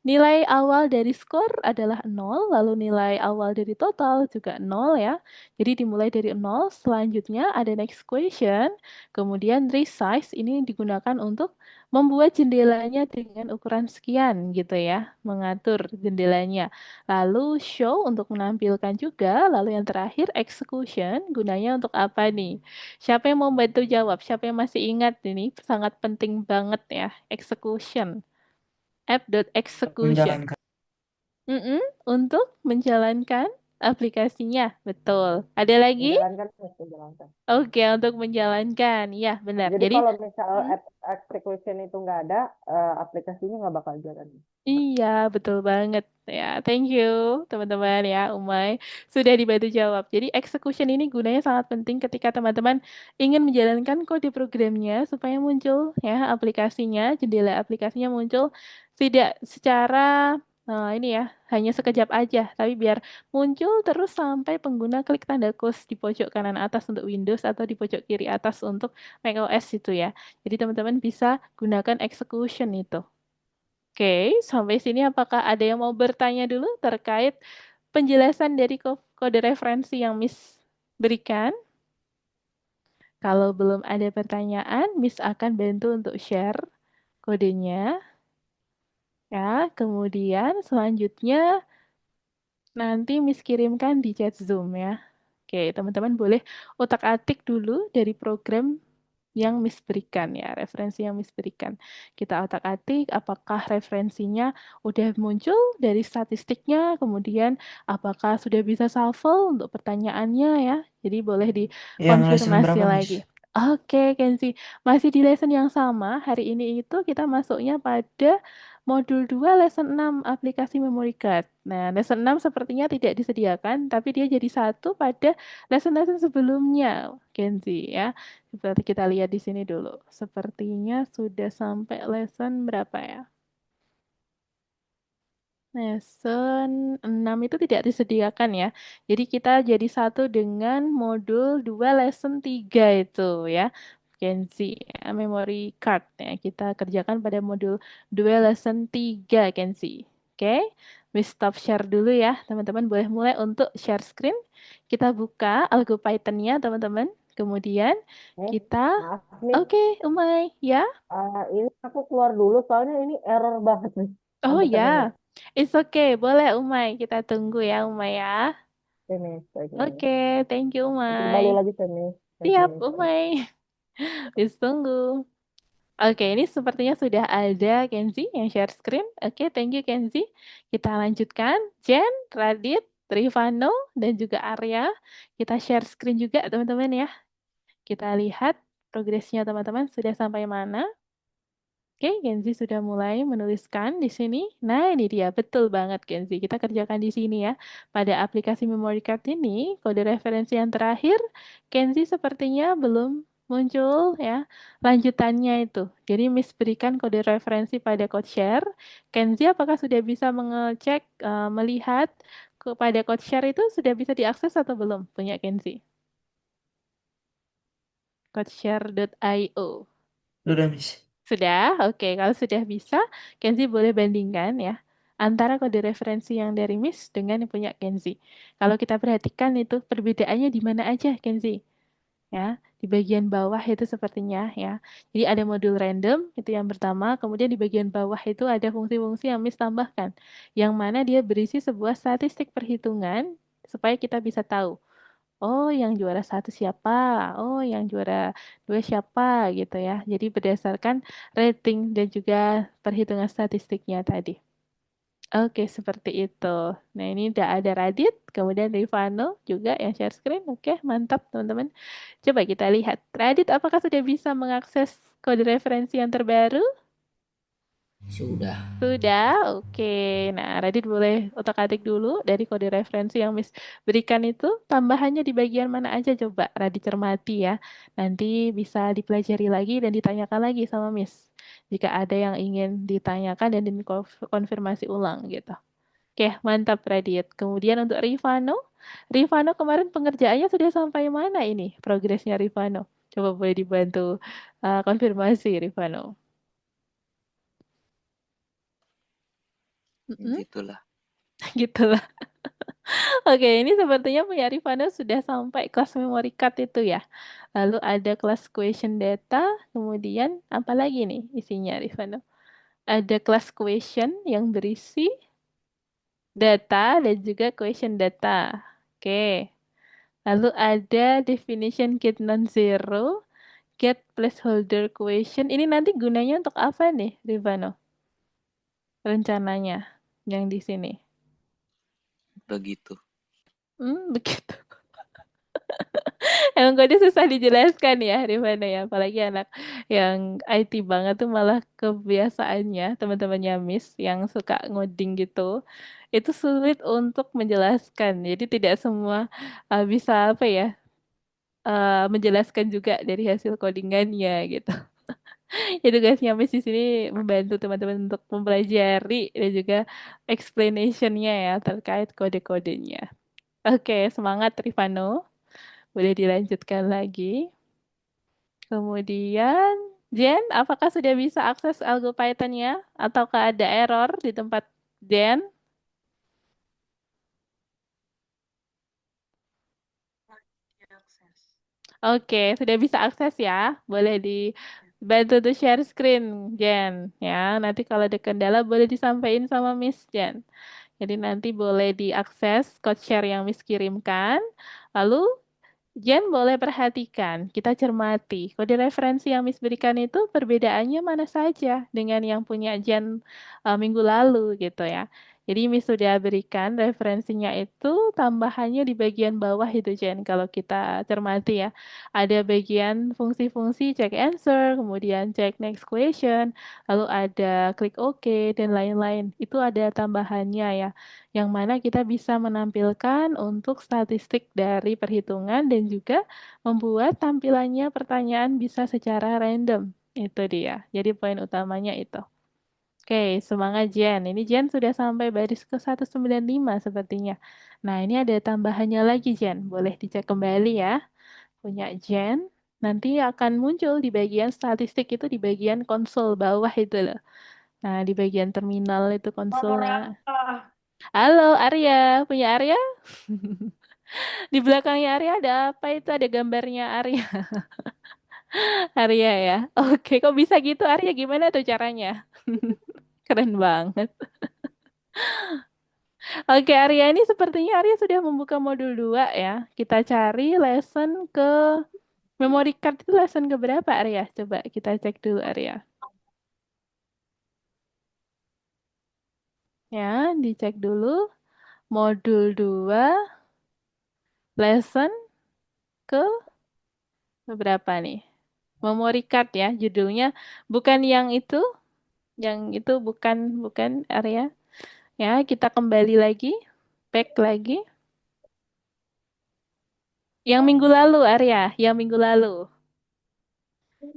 Nilai awal dari skor adalah 0, lalu nilai awal dari total juga 0 ya. Jadi dimulai dari 0, selanjutnya ada next question, kemudian resize ini digunakan untuk membuat jendelanya dengan ukuran sekian gitu ya, mengatur jendelanya. Lalu show untuk menampilkan juga, lalu yang terakhir execution gunanya untuk apa nih? Siapa yang mau bantu jawab? Siapa yang masih ingat ini? Sangat penting banget ya, execution. App.execution. Menjalankan. Untuk menjalankan aplikasinya, betul. Ada lagi? Menjalankan. Oke, untuk menjalankan, ya benar. Jadi kalau misal execution itu nggak ada, aplikasinya nggak bakal jalan. Iya, betul banget ya. Thank you, teman-teman ya, Umay. Sudah dibantu jawab. Jadi execution ini gunanya sangat penting ketika teman-teman ingin menjalankan kode programnya supaya muncul ya aplikasinya, jendela aplikasinya muncul tidak secara ini ya, hanya sekejap aja, tapi biar muncul terus sampai pengguna klik tanda close di pojok kanan atas untuk Windows atau di pojok kiri atas untuk macOS itu ya. Jadi teman-teman bisa gunakan execution itu. Oke, sampai sini apakah ada yang mau bertanya dulu terkait penjelasan dari kode referensi yang Miss berikan? Kalau belum ada pertanyaan, Miss akan bantu untuk share kodenya. Ya, kemudian selanjutnya nanti Miss kirimkan di chat Zoom ya. Oke, teman-teman boleh otak-atik dulu dari program yang Miss berikan ya, referensi yang Miss berikan. Kita otak-atik apakah referensinya udah muncul dari statistiknya, kemudian apakah sudah bisa shuffle untuk pertanyaannya ya. Jadi boleh Yang lesson dikonfirmasi berapa, lagi. Miss? Oke, Kenzi. Masih di lesson yang sama. Hari ini itu kita masuknya pada modul 2 lesson 6 aplikasi memory card. Nah, lesson 6 sepertinya tidak disediakan, tapi dia jadi satu pada lesson-lesson sebelumnya, Kenzi ya. Seperti kita lihat di sini dulu. Sepertinya sudah sampai lesson berapa ya? Lesson 6 itu tidak disediakan ya. Jadi kita jadi satu dengan modul 2 lesson 3 itu ya. Kenzi, ya, memory card ya. Kita kerjakan pada modul 2 lesson 3 Kenzi. Oke, we stop share dulu ya. Teman-teman boleh mulai untuk share screen. Kita buka algo Python-nya teman-teman. Kemudian kita Maaf nih, oke, Umay, ya. ini aku keluar dulu soalnya ini error banget nih. Oh Sampai terdengar. ya, it's okay. Boleh Umay, kita tunggu ya Umay ya. Miss. Oke, thank you Kembali Umay. lagi Miss. Siap Umay. Bis tunggu. Oke, ini sepertinya sudah ada Kenzi yang share screen. Oke, thank you Kenzi. Kita lanjutkan. Jen, Radit, Trivano, dan juga Arya. Kita share screen juga teman-teman ya. Kita lihat Progresnya teman-teman sudah sampai mana? Oke, Genzi sudah mulai menuliskan di sini. Nah, ini dia. Betul banget, Genzi. Kita kerjakan di sini ya. Pada aplikasi memory card ini, kode referensi yang terakhir, Genzi sepertinya belum muncul ya lanjutannya itu. Jadi, Miss berikan kode referensi pada code share. Kenzi, apakah sudah bisa mengecek, melihat kepada code share itu sudah bisa diakses atau belum? Punya Kenzi. Codeshare.io. Sudah, Miss. Sudah, oke. Kalau sudah bisa, Kenzi boleh bandingkan ya antara kode referensi yang dari Miss dengan yang punya Kenzi. Kalau kita perhatikan itu perbedaannya di mana aja, Kenzi? Ya, di bagian bawah itu sepertinya ya. Jadi ada modul random itu yang pertama, kemudian di bagian bawah itu ada fungsi-fungsi yang Miss tambahkan, yang mana dia berisi sebuah statistik perhitungan supaya kita bisa tahu. Oh, yang juara satu siapa? Oh, yang juara dua siapa? Gitu ya. Jadi berdasarkan rating dan juga perhitungan statistiknya tadi. Oke, seperti itu. Nah, ini udah ada Radit, kemudian Rifano juga yang share screen. Oke, mantap teman-teman. Coba kita lihat. Radit, apakah sudah bisa mengakses kode referensi yang terbaru? Sudah. Sudah, oke. Nah, Radit boleh otak-atik dulu dari kode referensi yang Miss berikan itu. Tambahannya di bagian mana aja coba Radit cermati ya. Nanti bisa dipelajari lagi dan ditanyakan lagi sama Miss. Jika ada yang ingin ditanyakan dan dikonfirmasi ulang gitu. Oke, mantap Radit. Kemudian untuk Rifano. Rifano kemarin pengerjaannya sudah sampai mana ini progresnya Rifano? Coba boleh dibantu konfirmasi Rifano. Mm-mm. Gitulah. Gitu lah. Oke, ini sepertinya punya Rifana sudah sampai kelas memory card itu ya. Lalu ada kelas question data, kemudian apa lagi nih isinya Rifana? Ada kelas question yang berisi data dan juga question data. Oke. Lalu ada definition get non-zero, get placeholder question. Ini nanti gunanya untuk apa nih, Rifano? Rencananya yang di sini. Begitu. Begitu. Emang kode susah dijelaskan ya, Rifana ya. Apalagi anak yang IT banget tuh malah kebiasaannya teman-temannya Miss yang suka ngoding gitu. Itu sulit untuk menjelaskan. Jadi tidak semua bisa apa ya, menjelaskan juga dari hasil codingannya gitu. Itu tugasnya Miss di sini membantu teman-teman untuk mempelajari dan juga explanationnya ya terkait kode-kodenya. Oke, semangat Rifano. Boleh dilanjutkan lagi. Kemudian, Jen, apakah sudah bisa akses algo Python-nya? Ataukah ada error di tempat Jen? Diakses. Oke, sudah bisa akses ya. Boleh dibantu tuh share screen, Jen. Ya, nanti kalau ada kendala boleh disampaikan sama Miss Jen. Jadi nanti boleh diakses code share yang Miss kirimkan. Lalu Jen boleh perhatikan, kita cermati. Kode referensi yang Miss berikan itu perbedaannya mana saja dengan yang punya Jen minggu lalu gitu ya. Jadi Miss sudah berikan referensinya itu tambahannya di bagian bawah itu Jen. Kalau kita cermati ya. Ada bagian fungsi-fungsi check answer, kemudian check next question, lalu ada klik OK dan lain-lain. Itu ada tambahannya ya yang mana kita bisa menampilkan untuk statistik dari perhitungan dan juga membuat tampilannya pertanyaan bisa secara random. Itu dia. Jadi poin utamanya itu. Oke, semangat Jen. Ini Jen sudah sampai baris ke 195 sepertinya. Nah, ini ada tambahannya lagi Jen. Boleh dicek kembali ya. Punya Jen. Nanti akan muncul di bagian statistik itu di bagian konsol bawah itu loh. Nah, di bagian terminal itu konsolnya. Marah. Halo Arya, punya Arya? Di belakangnya Arya ada apa itu? Ada gambarnya Arya. Arya ya. Oke, kok bisa gitu Arya? Gimana tuh caranya? Keren banget. Oke, Arya ini sepertinya Arya sudah membuka modul 2 ya. Kita cari lesson ke memory card itu lesson ke berapa Arya? Coba kita cek dulu Arya. Ya, dicek dulu. Modul 2 lesson ke berapa nih? Memory card ya judulnya. Bukan yang itu bukan bukan area. Ya, kita kembali lagi, back lagi. Yang minggu lalu, Arya, yang minggu lalu.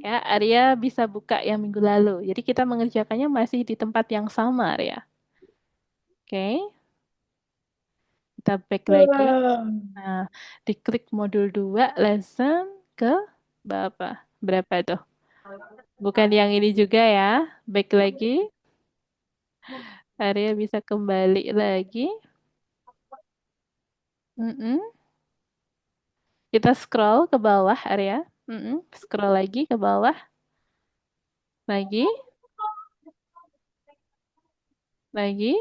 Ya, Arya bisa buka yang minggu lalu. Jadi kita mengerjakannya masih di tempat yang sama, Arya. Oke, kita back lagi. Nah, diklik modul 2, lesson ke berapa? Berapa tuh? Bukan yang ini juga ya. Back lagi. Arya bisa kembali lagi. Mm-mm. Kita scroll ke bawah, Arya. Scroll lagi ke bawah. Lagi. Lagi.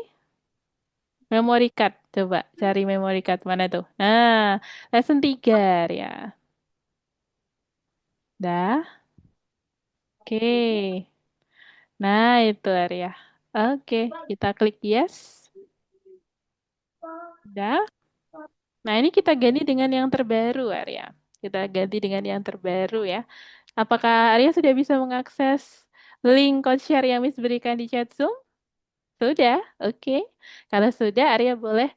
Memory card. Coba cari memory card mana tuh. Nah, lesson 3 ya. Dah. Oke. Nah, itu Arya. Oke, kita klik yes. Dah. Nah, ini kita ganti dengan yang terbaru, Arya. Kita ganti dengan yang terbaru ya. Apakah Arya sudah bisa mengakses link code share yang Miss berikan di chat Zoom? Sudah, oke. Kalau sudah, Arya boleh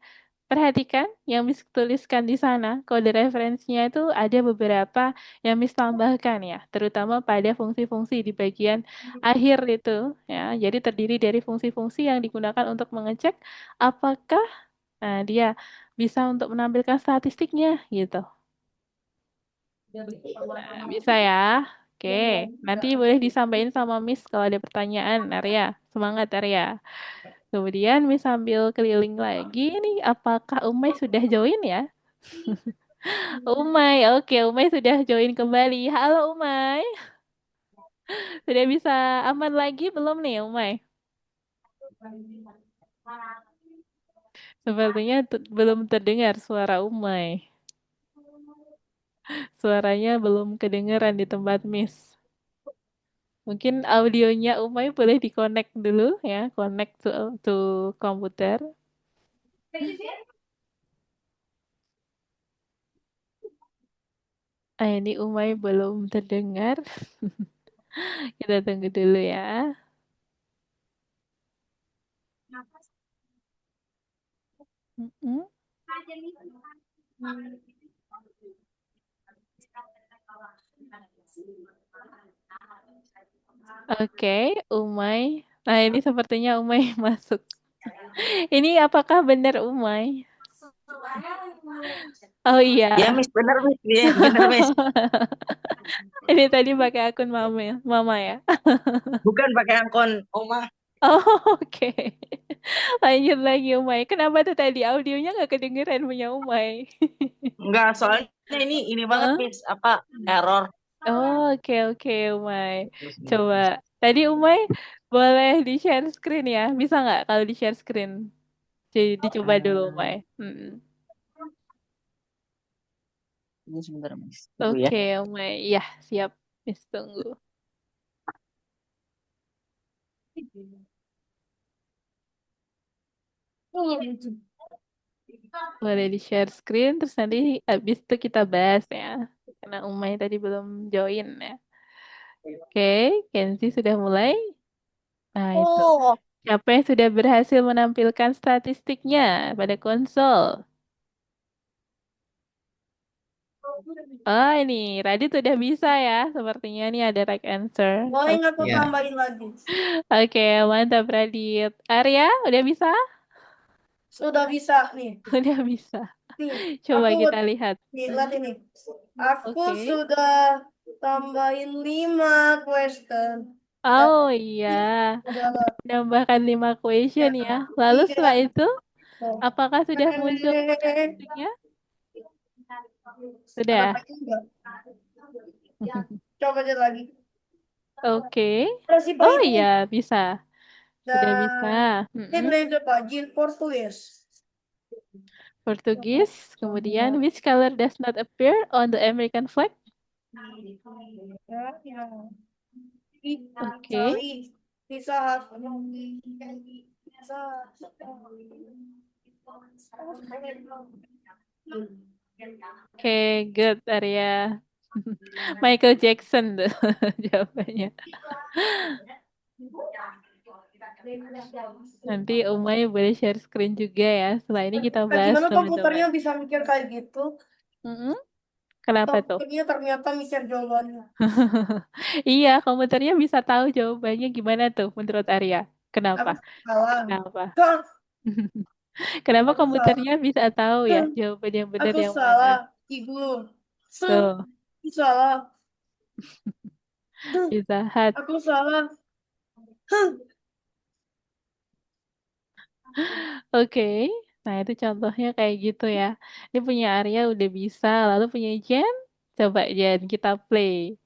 perhatikan yang Miss tuliskan di sana. Kode referensinya itu ada beberapa yang Miss tambahkan ya, terutama pada fungsi-fungsi di bagian akhir itu ya. Jadi terdiri dari fungsi-fungsi yang digunakan untuk mengecek apakah dia bisa untuk menampilkan statistiknya gitu. Nah, bisa ya. Oke, nanti boleh disampaikan sama Miss kalau ada pertanyaan, Arya. Semangat, Arya. Kemudian Miss sambil keliling lagi nih, apakah Umay sudah join ya? Umay, oke, Umay sudah join kembali. Halo Umay, sudah bisa aman lagi belum nih Umay? Sepertinya belum terdengar suara Umay. Suaranya belum kedengaran di tempat Miss. Mungkin audionya Umay boleh di-connect dulu ya, connect to komputer. Ini Umay belum terdengar. Kita tunggu dulu ya. Mm-mm. Oke, Umay. Nah, ini sepertinya Umay masuk. Ini apakah benar Umay? Oh Ya, iya. Miss, bener, Miss. Iya, bener, Miss. Ini tadi pakai akun mama ya. Bukan pakai akun Oma. Oh, oke. Lanjut lagi Umay. Kenapa tuh tadi audionya nggak kedengeran punya Umay? Enggak, soalnya ini banget, Hah? Miss. Apa, error. Oh, oke oke Umay. Coba. Tadi Umay boleh di-share screen ya? Bisa nggak kalau di-share screen? Jadi dicoba dulu Umay. Ini sebentar, Miss. Tunggu ya. Oke, Umay. Iya, siap. Miss tunggu. Boleh di-share screen, terus nanti habis itu kita bahas ya. Karena Umay tadi belum join ya. Oke, Kenzi sudah mulai. Nah, itu. Oh, Siapa yang sudah berhasil menampilkan statistiknya pada konsol? Oh, ini Radit udah bisa ya. Sepertinya ini ada right answer. boleh nggak aku Oke. Ya, tambahin lagi? Oke, mantap Radit. Arya, udah bisa? Sudah bisa nih. Udah bisa. Nih, Coba aku kita lihat. nih, lihat ini. Aku Oke. sudah tambahin 5 question. Dan Oh iya, adalah menambahkan 5 question ya, ya. Lalu setelah 3. itu, apakah sudah muncul statistiknya? Ada Sudah. lagi enggak? Coba aja lagi. Oke. Prinsipal Oh itu iya, bisa. Sudah bisa. dan ini Mm-mm. belajar pajin Portugis. Portugis. Kemudian, which color does not appear on the American flag? Ya, yang Oke. Italy, Pizza Hut, Pizza Oke, good, Arya. Michael Jackson tuh jawabannya. Nanti Umay boleh share screen juga ya. Setelah ini kita bahas Gimana teman-teman. komputernya bisa mikir kayak gitu? Mm-mm. Kenapa tuh? Komputernya ternyata mikir jawabannya. Iya, komputernya bisa tahu jawabannya gimana tuh menurut Arya. Kenapa? Aku salah. Kenapa? Kak, Kenapa aku salah. komputernya bisa tahu ya jawaban yang benar Aku yang mana? salah. Ibu. Tuh, Aku salah. bisa hat. Aku salah. Oke. Nah, itu contohnya kayak gitu ya. Ini punya Arya udah bisa, lalu punya Jen. Coba Jen, kita play.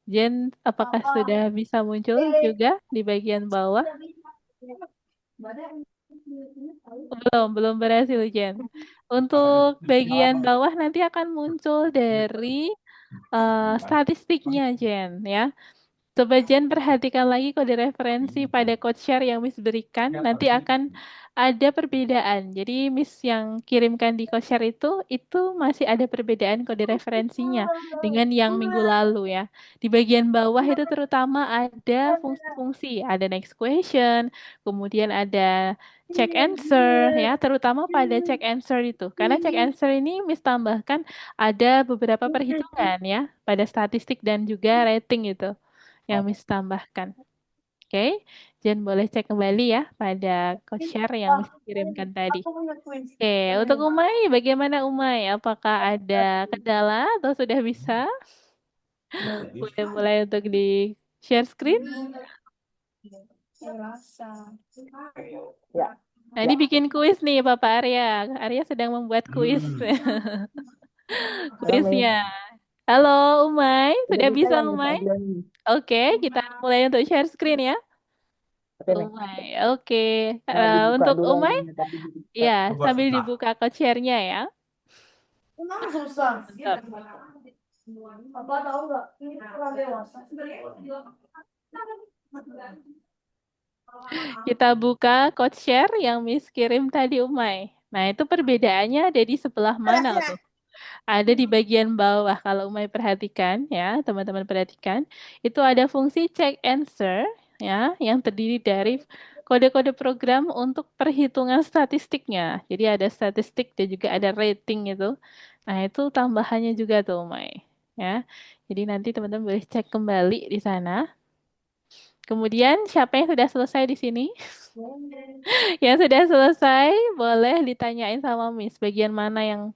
Jen, apakah sudah bisa muncul juga di bagian bawah? Belum berhasil, Jen. Untuk bagian bawah nanti akan muncul dari statistiknya, Jen, ya. Coba Jen perhatikan lagi kode referensi pada code share yang Miss berikan, nanti akan ada perbedaan. Jadi Miss yang kirimkan di code share itu masih ada perbedaan kode referensinya dengan yang minggu lalu ya. Di bagian bawah itu terutama ada fungsi-fungsi, ada next question, kemudian ada check answer ya, terutama pada check answer itu. Karena check answer ini Miss tambahkan ada beberapa perhitungan ya pada statistik dan juga rating itu yang Miss tambahkan. Oke, Jen boleh cek kembali ya pada code share yang Miss kirimkan tadi. Aku punya quiz. Oke, untuk Umay, bagaimana Umay? Apakah ada kendala atau sudah bisa? Udah mulai untuk di share screen? Rasa. Ya. Nah, ini bikin kuis nih Bapak Arya. Arya sedang membuat kuis. Halo, Miss. Kuisnya. Halo Umay, Udah sudah bisa bisa ya, Miss Umay? Adrian? Oke, kita mulai untuk share screen ya. Oke, Miss. Umay, oke. Nah, dibuka Untuk dulu Umay, aja tadi dibuka. ya sambil dibuka code share-nya ya. Emang susah. Mantap. Apa tahu nggak? Ini kurang dewasa. Kita buka code share yang Miss kirim tadi Umay. Nah, itu perbedaannya ada di sebelah mana tuh? Ada di bagian bawah. Kalau Umay perhatikan ya, teman-teman perhatikan, itu ada fungsi check answer ya, yang terdiri dari kode-kode program untuk perhitungan statistiknya. Jadi ada statistik dan juga ada rating itu. Nah, itu tambahannya juga tuh Umay. Ya. Jadi nanti teman-teman boleh cek kembali di sana. Kemudian siapa yang sudah selesai di sini? Yang sudah selesai boleh ditanyain sama Miss bagian mana yang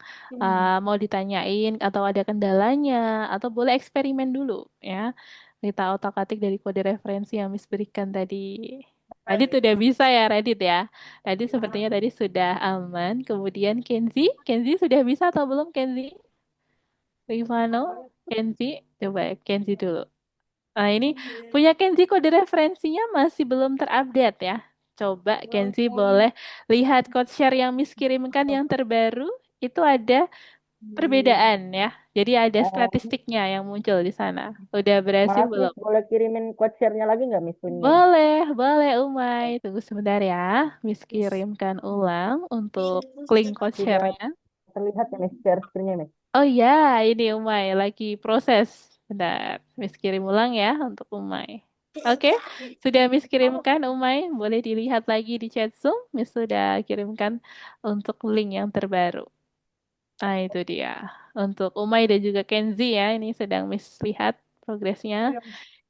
mau ditanyain atau ada kendalanya atau boleh eksperimen dulu ya. Kita otak-atik dari kode referensi yang Miss berikan tadi. Tadi sudah bisa ya Reddit ya. Tadi sepertinya tadi sudah aman. Kemudian Kenzi sudah bisa atau belum Kenzi? Rifano, Kenzi, coba Kenzi dulu. Nah, ini punya Kenzi kode referensinya masih belum terupdate ya. Coba Kenzi boleh lihat code share yang Miss kirimkan yang terbaru. Itu ada perbedaan ya. Jadi ada statistiknya yang muncul di sana. Udah berhasil Maaf, Miss. belum? Boleh kirimin code share-nya lagi nggak, Miss Punya? Boleh Umay. Tunggu sebentar ya. Miss kirimkan ulang untuk link code Sudah share-nya. terlihat ya, Miss, share screen-nya, Miss? Oh ya, ini Umay lagi proses. Bentar, Miss kirim ulang ya untuk Umay. Oke, sudah Miss kirimkan Umay, boleh dilihat lagi di chat Zoom. Miss sudah kirimkan untuk link yang terbaru. Nah, itu dia. Untuk Umay dan juga Kenzi ya, ini sedang Miss lihat progresnya.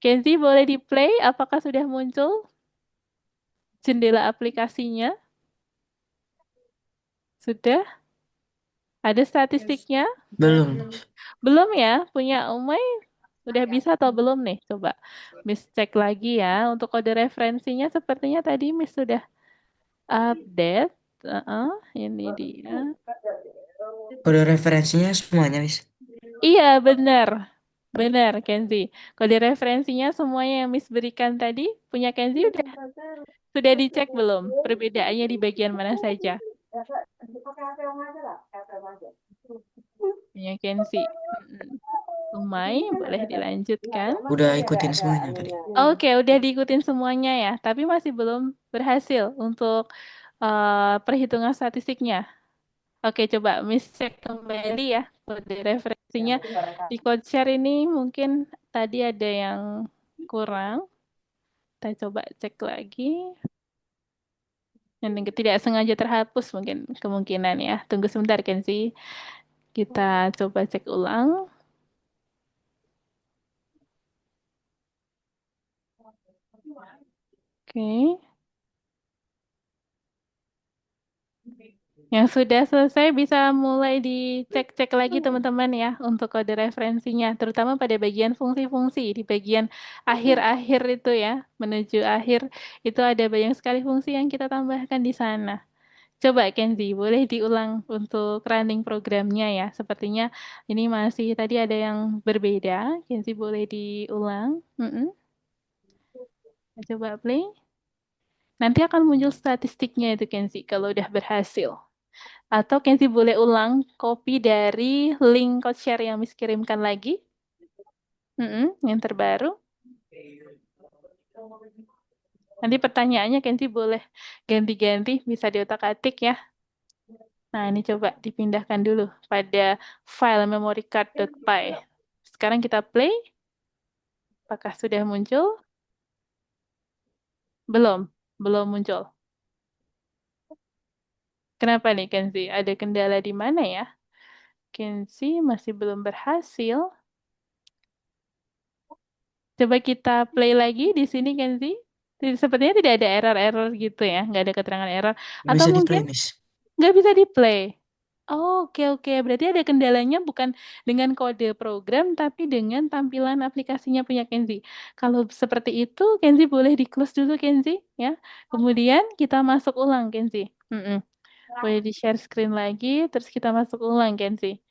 Kenzi boleh di play, apakah sudah muncul jendela aplikasinya? Sudah? Ada statistiknya? Belum. Belum ya? Punya Umay udah bisa atau belum nih? Coba Miss cek lagi ya. Untuk kode referensinya sepertinya tadi Miss sudah update. Ini dia. Kode referensinya semuanya, Miss. Iya, benar. Benar, Kenzi. Kode referensinya semuanya yang Miss berikan tadi, punya Kenzi sudah dicek belum? Perbedaannya di bagian mana saja? Punya Kenzi. Umay, boleh dilanjutkan. Udah ikutin semuanya tadi. Oke, udah diikutin semuanya ya, tapi masih belum berhasil untuk perhitungan statistiknya. Oke, coba Miss cek kembali ya Kode referensinya di code share ini mungkin tadi ada yang kurang. Kita coba cek lagi. Dan tidak sengaja terhapus mungkin kemungkinan ya. Tunggu sebentar Kenzi. Kita coba cek ulang. Oke. Yang sudah selesai bisa mulai dicek-cek lagi teman-teman ya untuk kode referensinya, terutama pada bagian fungsi-fungsi di bagian akhir-akhir itu ya, menuju akhir itu ada banyak sekali fungsi yang kita tambahkan di sana. Coba Kenzi, boleh diulang untuk running programnya ya. Sepertinya ini masih tadi ada yang berbeda. Kenzi boleh diulang. Coba play. Nanti akan muncul statistiknya itu Kenzi kalau udah berhasil. Atau Kenzi boleh ulang copy dari link code share yang Miss kirimkan lagi. Yang terbaru. Nanti pertanyaannya Kenzi boleh ganti-ganti, bisa diotak-atik ya. Nah, ini coba dipindahkan dulu pada file memorycard.py. Sekarang kita play. Apakah sudah muncul? Belum, belum muncul. Kenapa nih Kenzi? Ada kendala di mana ya? Kenzi masih belum berhasil. Coba kita play lagi di sini, Kenzi. Sepertinya tidak ada error-error gitu ya, nggak ada keterangan error. Nggak Atau bisa di-play, mungkin Miss. nggak bisa di-play. Oh, oke. Berarti ada kendalanya bukan dengan kode program, tapi dengan tampilan aplikasinya punya Kenzi. Kalau seperti itu, Kenzi boleh di-close dulu, Kenzi. Ya. Kemudian kita masuk ulang, Kenzi. Boleh di-share screen lagi, terus kita masuk ulang, Kenzi.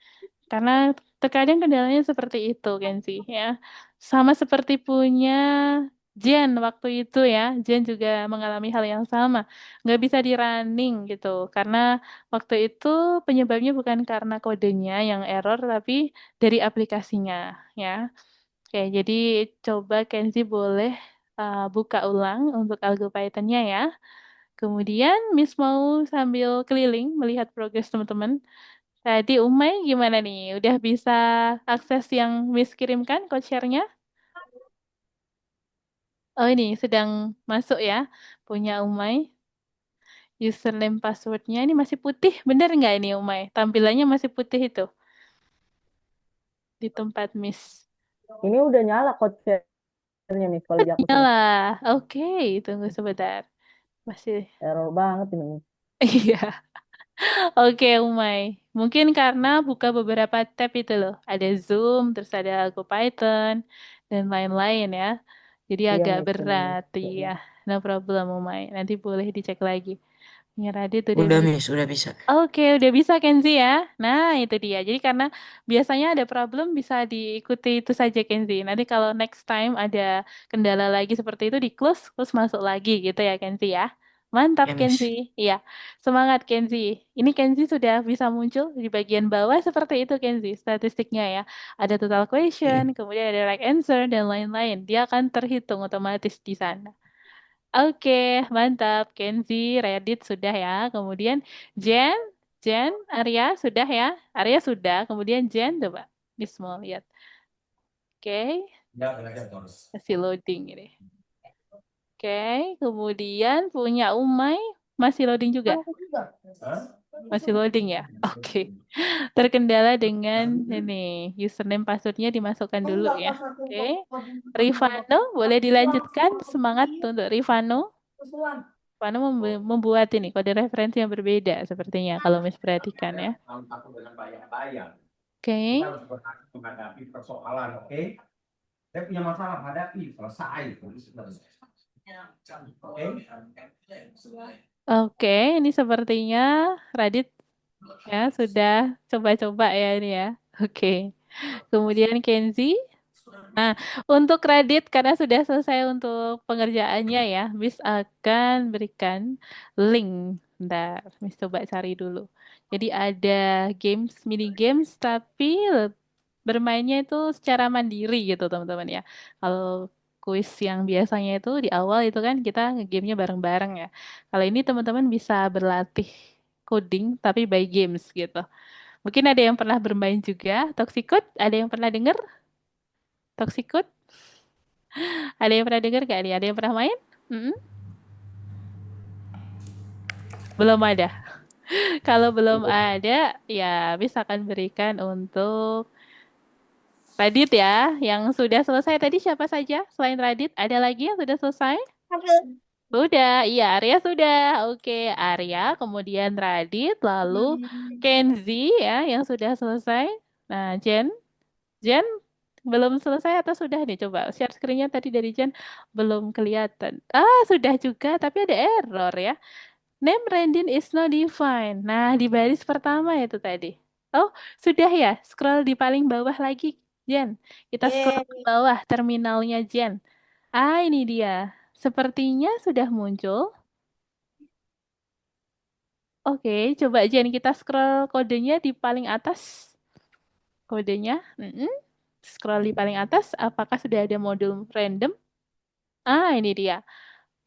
Karena terkadang kendalanya seperti itu, Kenzi. Ya. Sama seperti punya Jen waktu itu ya. Jen juga mengalami hal yang sama. Nggak bisa di-running gitu. Karena waktu itu penyebabnya bukan karena kodenya yang error, tapi dari aplikasinya ya. Oke, jadi coba Kenzi boleh buka ulang untuk algo Python-nya ya. Kemudian Miss mau sambil keliling melihat progres teman-teman. Tadi Umay gimana nih? Udah bisa akses yang Miss kirimkan code share-nya? Oh ini sedang masuk ya, punya Umay. Username passwordnya ini masih putih, bener nggak ini Umay? Tampilannya masih putih itu di tempat Miss. Ini udah nyala code share-nya nih kalau dihapusnya. Nyala, oke, tunggu sebentar. Masih, Error banget ini. iya. Oke, Umay. Mungkin karena buka beberapa tab itu loh. Ada Zoom, terus ada Python, dan lain-lain ya. Jadi Iya, agak Miss. berat, iya. No problem, Umay. Nanti boleh dicek lagi. Ini Radit udah Udah, bisa. Miss. Udah bisa. Oke, udah bisa Kenzi ya. Nah, itu dia. Jadi karena biasanya ada problem bisa diikuti itu saja Kenzi. Nanti kalau next time ada kendala lagi seperti itu di close, terus masuk lagi gitu ya Kenzi ya. Mantap Ya, Kenzi. Miss. Iya, semangat Kenzi. Ini Kenzi sudah bisa muncul di bagian bawah seperti itu Kenzi, statistiknya ya. Ada total question, Iya. kemudian ada right answer dan lain-lain. Dia akan terhitung otomatis di sana. Oke, mantap. Kenzi, Reddit sudah ya. Kemudian Jen, Arya sudah ya. Arya sudah. Kemudian Jen, coba. Miss mau lihat. Oke, masih loading ini. Oke, kemudian punya Umay masih loading juga. Masih loading ya. Oke. Terkendala dengan ini username passwordnya dimasukkan dulu ya. Oke. Rifano, boleh dilanjutkan. Semangat untuk Rifano. Rifano membuat ini kode referensi yang berbeda sepertinya kalau Miss perhatikan ya. Oke. Menghadapi persoalan, oke? Saya punya masalah, hadapi, selesai. Oke? Oke, ini sepertinya Radit ya sudah coba-coba ya ini ya. Oke. Kemudian Kenzi. Nah, untuk kredit karena sudah selesai untuk pengerjaannya ya, Miss akan berikan link. Bentar, Miss coba cari dulu. Jadi ada games, mini games, tapi bermainnya itu secara mandiri gitu teman-teman ya. Kalau kuis yang biasanya itu di awal itu kan kita nge-gamenya bareng-bareng ya. Kalau ini teman-teman bisa berlatih coding tapi by games gitu. Mungkin ada yang pernah bermain juga. Toxicode, ada yang pernah dengar? Toxicode, ada yang pernah dengar gak nih? Ada yang pernah main? Mm-mm. Belum ada. Kalau belum ada, ya bisa akan berikan untuk Radit ya. Yang sudah selesai tadi siapa saja? Selain Radit, ada lagi yang sudah selesai? Sudah, iya Arya sudah. Oke, Arya, kemudian Radit, lalu Kenzi ya yang sudah selesai. Nah, Jen belum selesai atau sudah nih? Coba share screen-nya tadi dari Jen belum kelihatan. Ah, sudah juga, tapi ada error ya. Name Randin is not defined. Nah, di baris pertama itu tadi. Oh, sudah ya. Scroll di paling bawah lagi, Jen. Kita scroll ke bawah terminalnya Jen. Ah, ini dia. Sepertinya sudah muncul. Oke, coba Jen kita scroll kodenya di paling atas. Kodenya. Scroll di paling atas. Apakah sudah ada modul random? Ah, ini dia.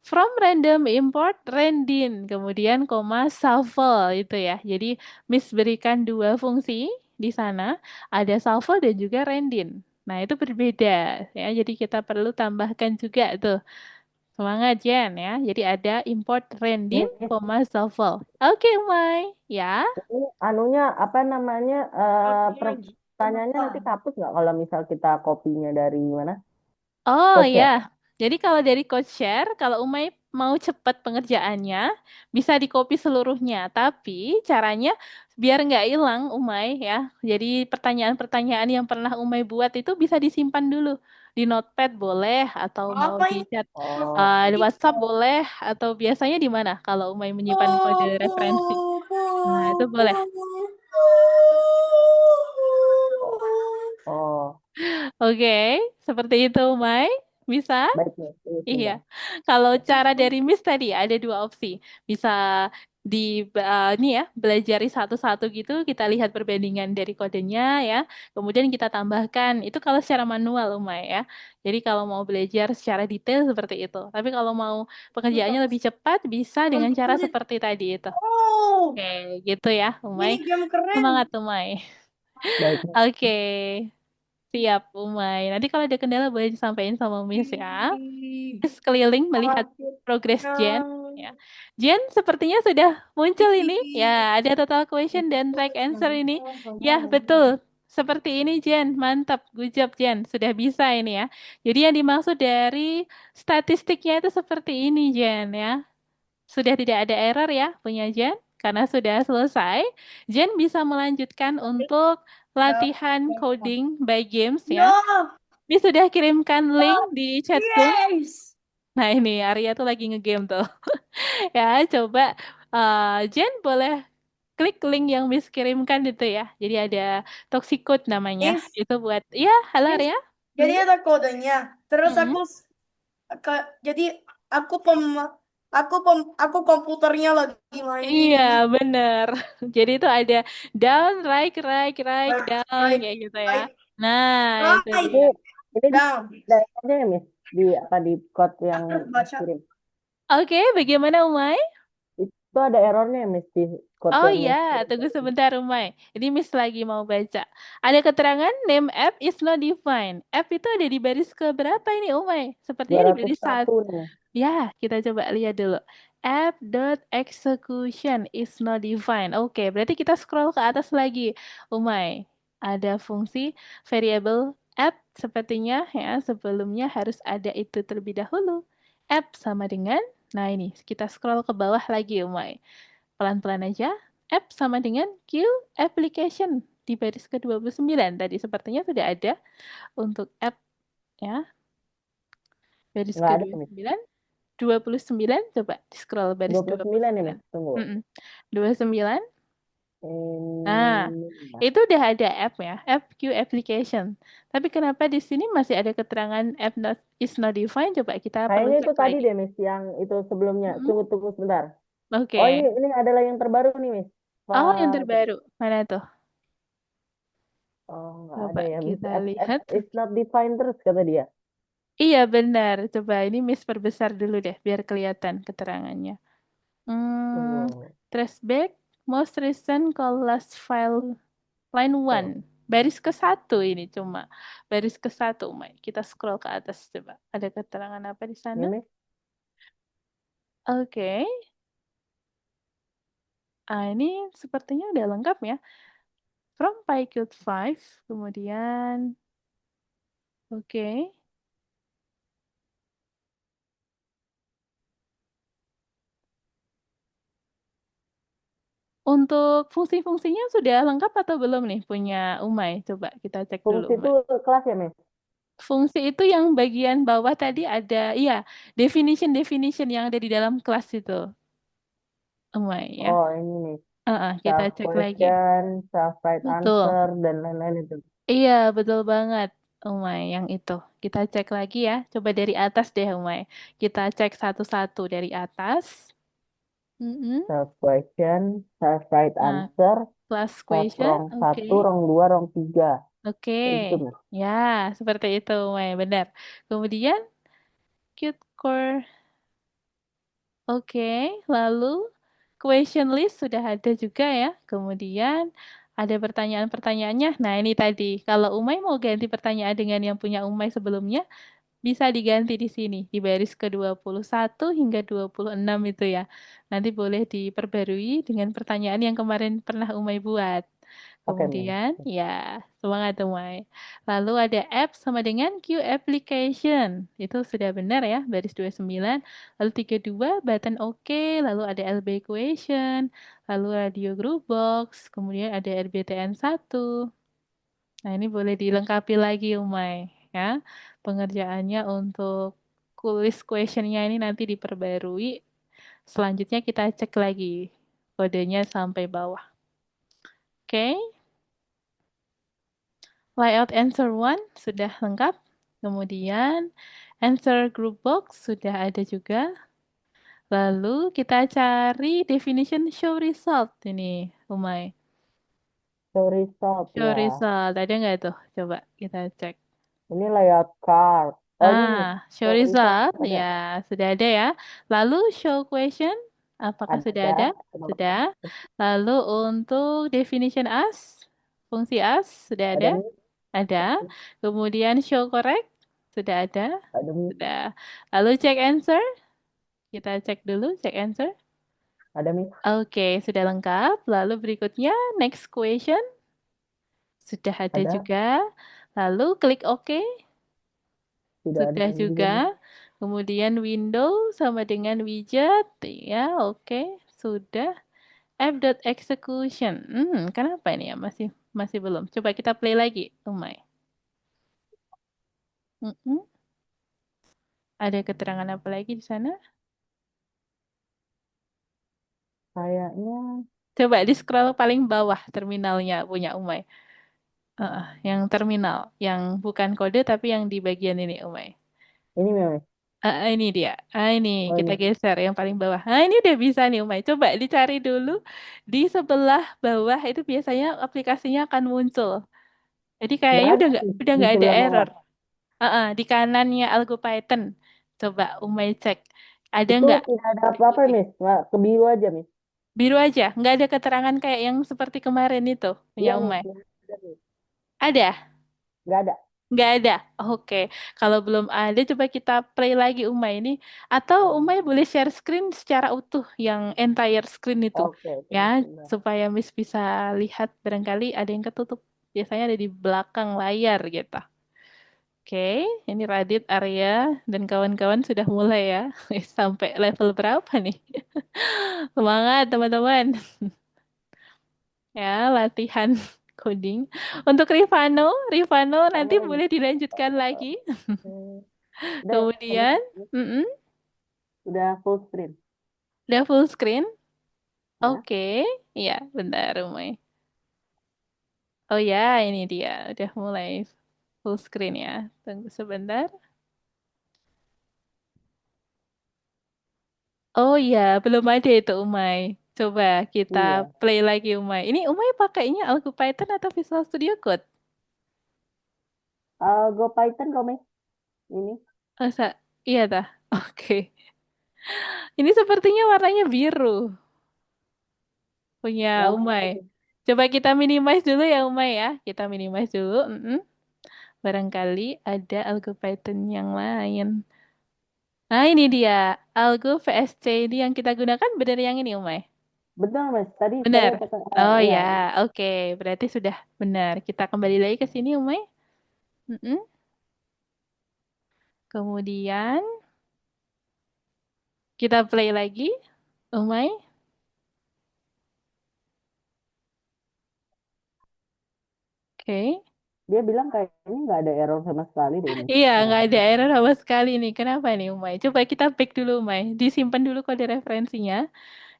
From random import Rendin, kemudian koma shuffle itu ya. Jadi Miss berikan dua fungsi di sana, ada shuffle dan juga Rendin. Nah, itu berbeda ya. Jadi kita perlu tambahkan juga tuh. Semangat Jen ya. Jadi ada import Rendin, Miss, koma shuffle. Oke, Mai. Ya. ini anunya apa namanya pertanyaannya nanti kapus nggak kalau misal kita kopinya dari mana? Oh Coach ya? ya, jadi kalau dari code share, kalau Umay mau cepat pengerjaannya, bisa di-copy seluruhnya. Tapi caranya biar nggak hilang Umay ya. Jadi pertanyaan-pertanyaan yang pernah Umay buat itu bisa disimpan dulu. Di notepad boleh, atau mau Apa di ini? chat di Oh, WhatsApp boleh, atau biasanya di mana kalau Umay menyimpan kode referensi. Nah, itu boleh. oh, Oke, seperti itu Umay. Bisa? baik nih. Tunggu Iya, sebentar. kalau cara dari Miss tadi ada dua opsi. Bisa di ini ya, belajari satu-satu gitu, kita lihat perbandingan dari kodenya ya. Kemudian kita tambahkan. Itu kalau secara manual Umay ya. Jadi kalau mau belajar secara detail seperti itu. Tapi kalau mau pekerjaannya lebih cepat bisa dengan cara seperti tadi itu. Oh, Oke, gitu ya, Umay. ini game keren. Semangat Umay. Baik nih. Oke. Siap, Umay. Nanti kalau ada kendala boleh disampaikan sama Miss ya. Miss keliling melihat progres Jen. Ya. Jen sepertinya sudah muncul ini. Ya, ada total question dan right answer ini. Ya, betul. Seperti ini Jen. Mantap. Good job Jen. Sudah bisa ini ya. Jadi yang dimaksud dari statistiknya itu seperti ini Jen ya. Sudah tidak ada error ya punya Jen. Karena sudah selesai. Jen bisa melanjutkan untuk latihan coding by games ya. Ya, Ini sudah kirimkan link di chat room. yes. Nah ini Arya tuh lagi ngegame tuh. Ya coba Jen boleh klik link yang Miss kirimkan itu ya. Jadi ada Toxicode namanya. Miss, Itu buat, iya halo Miss, Arya. jadi Hmm? ada kodenya. Terus Mm-mm. jadi aku aku komputernya lagi main Iya ini. bener. Jadi itu ada down, right, right, right, Right, down right, kayak gitu ya. right, Nah itu right. Ini dia. ini Down. ada errornya ya, Miss? Di apa di code yang Terus baca. kirim? Oke, bagaimana Umay? Itu ada errornya ya, Miss, di code Oh yang iya, Miss kirim tunggu tadi. sebentar, Umay. Ini Miss lagi mau baca. Ada keterangan name app is not defined. App itu ada di baris ke berapa ini, Umay? Sepertinya di baris 1. 201 nih. Ya, kita coba lihat dulu. App.execution is not defined. Oke, berarti kita scroll ke atas lagi, Umay. Ada fungsi variable app sepertinya ya, sebelumnya harus ada itu terlebih dahulu. App sama dengan, nah ini, kita scroll ke bawah lagi, Umay. Pelan-pelan aja. App sama dengan Q application di baris ke-29. Tadi sepertinya sudah ada untuk app ya. Baris Nggak ada, Miss. ke-29. 29 coba di scroll baris 29 nih, 29. Miss. Tunggu. 29. Nah, Ini ya. itu udah ada app ya, app Q application. Tapi kenapa di sini masih ada keterangan app not, is not defined? Coba kita perlu Kayaknya itu cek tadi lagi. deh, Miss, yang itu sebelumnya. Mm-mm. Tunggu sebentar. Oke. Oh, ini adalah yang terbaru nih, Miss. Oh, yang Wah, terbaru. Mana tuh? oh, nggak ada Coba ya, Miss. kita App lihat. is not defined terus, kata dia. Iya benar. Coba ini Miss perbesar dulu deh biar kelihatan keterangannya. Tunggu. Traceback most recent call last file. line 1. Baris ke-1 ini cuma. Baris ke-1, Umay. Kita scroll ke atas coba. Ada keterangan apa di sana? Ini Oke. Ini sepertinya udah lengkap ya. From PyQt 5, kemudian oke. Untuk fungsi-fungsinya sudah lengkap atau belum nih punya Umay? Coba kita cek dulu, fungsi itu Umay. kelas ya, Miss? Fungsi itu yang bagian bawah tadi ada, iya, definition yang ada di dalam kelas itu, Umay ya. Oh, ini nih. Kita Self cek lagi. question, self right Betul. answer, dan lain-lain itu. Iya, betul banget, Umay, yang itu. Kita cek lagi ya. Coba dari atas deh, Umay. Kita cek satu-satu dari atas. Self question, self right Nah, answer, class self question, wrong oke. 1, wrong 2, wrong 3. Oke, Kayak gitu, Miss. ya, seperti itu, Umay, benar. Kemudian, Qt Core, oke. Lalu, question list sudah ada juga ya. Kemudian, ada pertanyaan-pertanyaannya. Nah, ini tadi. Kalau Umay mau ganti pertanyaan dengan yang punya Umay sebelumnya, bisa diganti di sini, di baris ke-21 hingga 26 itu ya. Nanti boleh diperbarui dengan pertanyaan yang kemarin pernah Umay buat. Oke, Miss. Kemudian, ya, semangat Umay. Lalu ada app sama dengan Q application. Itu sudah benar ya, baris 29. Lalu 32, button OK. Lalu ada LB equation. Lalu radio group box. Kemudian ada RBTN1. Nah, ini boleh dilengkapi lagi, Umay. Ya, pengerjaannya untuk quiz questionnya ini nanti diperbarui. Selanjutnya kita cek lagi kodenya sampai bawah. Oke. Layout answer 1 sudah lengkap. Kemudian answer group box sudah ada juga. Lalu kita cari definition show result ini, Umay. Show result Show ya. result, ada nggak tuh? Coba kita cek. Ini layout card. Oh, ini nih. Show Show result result, ada. ya sudah ada ya. Lalu show question, apakah sudah ada? Sudah. Lalu untuk definition as, fungsi as, sudah Ada ada? nih. Ada. Kemudian show correct, sudah ada? Ada nih. Sudah. Lalu check answer, kita cek dulu check answer. Ada nih. Oke, sudah lengkap. Lalu berikutnya next question, sudah ada Ada. juga. Lalu klik OK. Sudah Sudah ada juga. Kemudian window sama dengan widget, ya, oke, sudah. App.execution. Kenapa ini ya masih belum? Coba kita play lagi, Umay. Ada keterangan apa lagi di sana? Kayaknya Coba di scroll paling bawah terminalnya punya Umay. Yang terminal, yang bukan kode tapi yang di bagian ini, Umay. ini memang. Ini dia. Ini Oh, kita ini. geser yang paling bawah. Ini udah bisa nih, Umay. Coba dicari dulu di sebelah bawah itu biasanya aplikasinya akan muncul. Jadi Nggak kayaknya ada udah di nggak ada sebelah bawah. error. Di kanannya AlgoPython. Coba Umay cek. Ada Itu nggak? tidak ada apa-apa, Miss. Nggak, ke biru aja, Miss. Biru aja. Nggak ada keterangan kayak yang seperti kemarin itu Iya, punya Miss. Umay. Ada, Miss. Ada? Nggak ada. Nggak ada. Oke. Kalau belum ada, coba kita play lagi Umay ini. Atau Umay boleh share screen secara utuh, yang entire screen itu. Oke, Ya, sebentar. supaya Miss bisa lihat barangkali ada yang ketutup. Biasanya ada di belakang layar gitu. Oke, ini Radit, Arya, dan kawan-kawan sudah mulai ya. Sampai level berapa nih? Semangat teman-teman. Ya, latihan coding. Untuk Rifano nanti Kamu boleh dilanjutkan lagi. udah, Kemudian, udah full screen. udah full screen? Ya. Oke, iya, bentar, Umay. Oh ya, ini dia, udah mulai full screen ya. Tunggu sebentar. Oh iya, belum ada itu Umay. Coba kita Iya. play lagi Umay. Ini Umay pakainya AlgoPython atau Visual Studio Code? Go Python kau, Miss. Ini. Masa? Iya dah. Oke. Ini sepertinya warnanya biru. Punya Oh, Umay. Coba kita minimize dulu ya Umay ya. Kita minimize dulu. Barangkali ada algo Python yang lain. Nah ini dia. Algo VSC ini yang kita gunakan benar yang ini Umay. Betul, Mas. Tadi Benar. saya kata, Oh iya. ya, oke. Berarti sudah benar. Kita kembali lagi ke sini Umay. Mm-mm. Kemudian kita play lagi. Umay. Oke. Dia bilang kayaknya nggak ada error sama sekali deh ini. Iya, nggak ada error sama sekali nih. Kenapa nih, Umay? Coba kita back dulu, Umay. Disimpan dulu kode referensinya,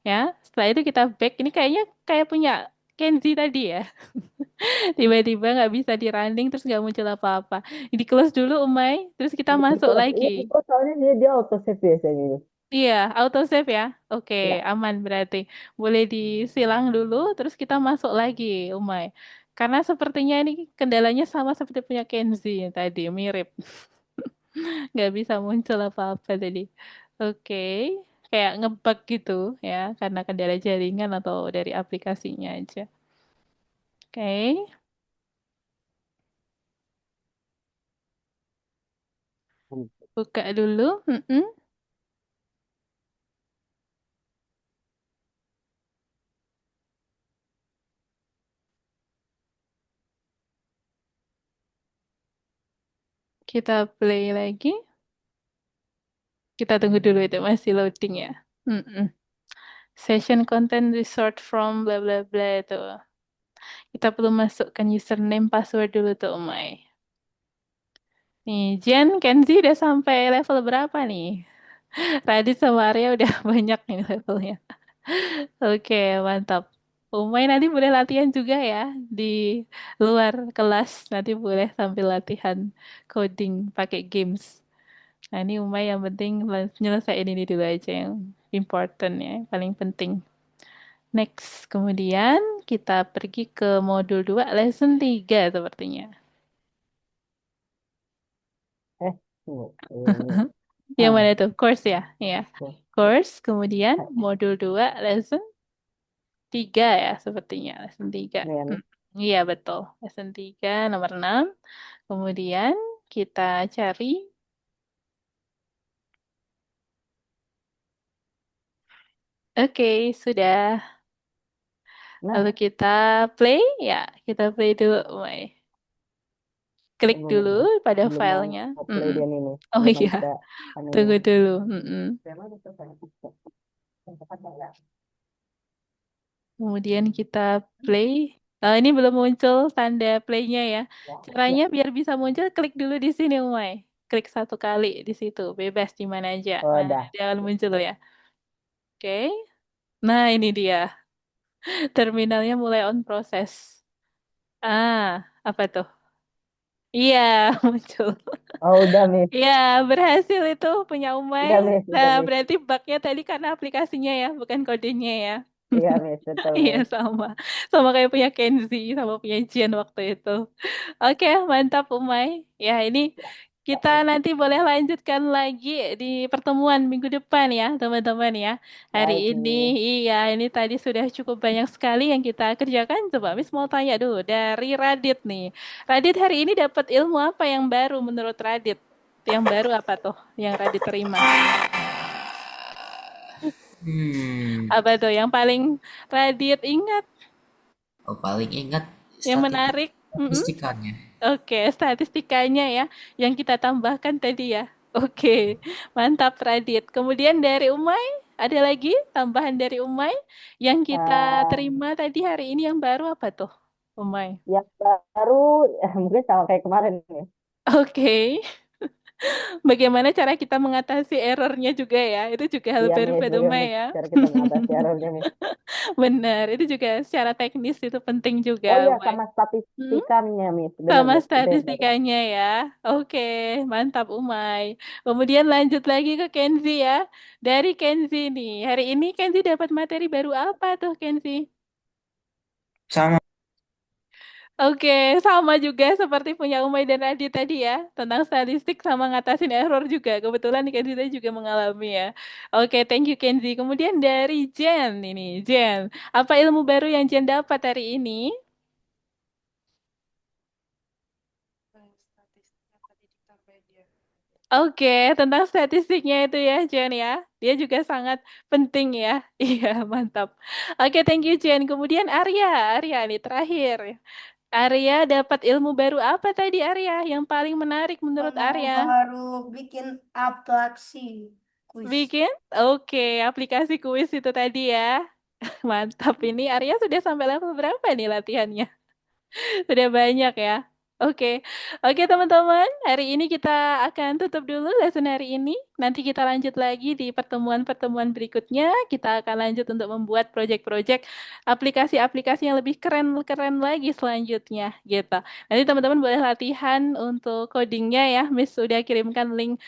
ya. Setelah itu kita back. Ini kayaknya kayak punya Kenzi tadi ya. Tiba-tiba nggak bisa di running, terus nggak muncul apa-apa. Di close dulu, Umay. Terus kita masuk Iya, lagi. kok soalnya dia auto save biasanya ini. Iya, auto save ya. Oke, Ya. aman berarti. Boleh disilang dulu, terus kita masuk lagi, Umay. Karena sepertinya ini kendalanya sama seperti punya Kenzi yang tadi, mirip. Nggak bisa muncul apa-apa tadi. Oke, kayak ngebug gitu ya, karena kendala jaringan atau dari aplikasinya aja. Oke, buka dulu. Kita play lagi. Kita tunggu dulu itu masih loading ya. Session content resort from bla bla bla itu. Kita perlu masukkan username password dulu tuh, Umay. Nih, Jen, Kenzi udah sampai level berapa nih? Radit sama Arya udah banyak nih levelnya. Oke, mantap. Umay nanti boleh latihan juga ya di luar kelas. Nanti boleh sambil latihan coding pakai games. Nah, ini Umay yang penting nyelesain ini dulu aja yang important ya, yang paling penting. Next, kemudian kita pergi ke modul 2 lesson 3 sepertinya. Ini. Yang mana tuh? Course ya? Iya. Course. Course, kemudian modul 2 lesson 3 ya sepertinya. Lesson 3. Iya, nih. Iya, betul. Lesson 3 nomor 6. Kemudian kita cari. Oke, sudah. Nah, Lalu kita play. Ya, kita play dulu. Umay. Klik dulu pada belum filenya. mau play dia nih. Oh Belum iya, ada anunya. tunggu dulu. Kemudian kita play. Oh, ini belum muncul tanda play-nya ya. Caranya biar bisa muncul, klik dulu di sini, Umay. Klik satu kali di situ, bebas di mana aja. Oh, Nah, udah. dia akan muncul ya. Oke. Nah, ini dia. Terminalnya mulai on proses. Apa tuh? Iya, muncul. Oh, udah, Miss. Iya, berhasil itu punya Umay. Udah, Miss. Nah, Udah, Miss. berarti bugnya tadi karena aplikasinya ya, bukan kodenya ya. Iya, Miss. Betul, Iya, Miss. sama. Sama kayak punya Kenzi, sama punya Jian waktu itu. Oke, mantap Umay. Ya, ini kita nanti boleh lanjutkan lagi di pertemuan minggu depan ya, teman-teman ya. Hari Baik, ini, Miss. iya, ini tadi sudah cukup banyak sekali yang kita kerjakan. Coba Miss mau tanya dulu dari Radit nih. Radit hari ini dapat ilmu apa yang baru menurut Radit? Yang baru apa tuh yang Radit terima? Apa tuh yang paling Radit ingat? Oh, paling ingat Yang menarik? statistikannya. Oke, statistikanya ya, yang kita tambahkan tadi ya. Oke, mantap Radit. Kemudian dari Umay, ada lagi tambahan dari Umay yang kita terima tadi hari ini yang baru apa tuh, Umay? Yang baru, mungkin sama kayak kemarin, Miss. Oke. Bagaimana cara kita mengatasi errornya juga ya? Itu juga hal Iya, baru Miss. pada Umay ya. Cara kita mengatasi errornya, Miss. Benar, itu juga secara teknis itu penting juga, Oh iya, Umay. sama statistikannya, Miss. Benar, Sama Miss. Itu yang baru. statistikanya ya. Oke, mantap Umay. Kemudian lanjut lagi ke Kenzi ya. Dari Kenzi nih. Hari ini Kenzi dapat materi baru apa tuh Kenzi? Sama. Oke, sama juga seperti punya Umay dan Adi tadi ya, tentang statistik sama ngatasin error juga. Kebetulan nih Kenzi tadi juga mengalami ya. Oke, thank you Kenzi. Kemudian dari Jen ini, Jen, apa ilmu baru yang Jen dapat hari ini? Statistik yang tadi ditambahin dia. Oke, tentang statistiknya itu ya, Jen ya. Dia juga sangat penting ya. Iya, mantap. Oke, thank you Jen. Kemudian Arya nih terakhir. Arya dapat ilmu baru apa tadi Arya? Yang paling menarik menurut Ilmu Arya? baru bikin aplikasi kuis. Bikin? Oke, aplikasi kuis itu tadi ya. Mantap ini Arya sudah sampai level berapa nih latihannya? Sudah banyak ya. Oke, oke teman-teman, hari ini kita akan tutup dulu lesson hari ini. Nanti kita lanjut lagi di pertemuan-pertemuan berikutnya. Kita akan lanjut untuk membuat project-project aplikasi-aplikasi yang lebih keren-keren lagi selanjutnya, gitu. Nanti teman-teman boleh latihan untuk codingnya ya. Miss sudah kirimkan link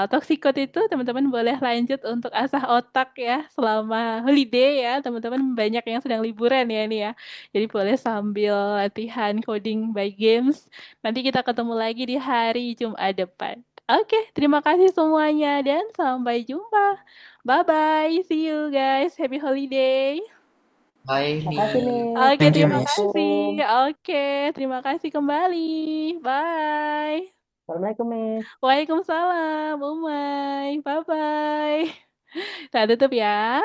Toxicode itu, teman-teman boleh lanjut untuk asah otak ya selama holiday ya. Teman-teman banyak yang sedang liburan ya ini ya. Jadi boleh sambil latihan coding by games. Nanti kita ketemu lagi di hari Jumat depan. Oke, terima kasih semuanya dan sampai jumpa. Bye-bye. See you guys. Happy holiday. Bye Makasih nih. nih. Oke, Thank you, terima Miss. kasih. Assalamualaikum. Oke, terima kasih kembali. Bye. Assalamualaikum, Miss. Waalaikumsalam, Umay. Bye-bye. Kita tutup ya.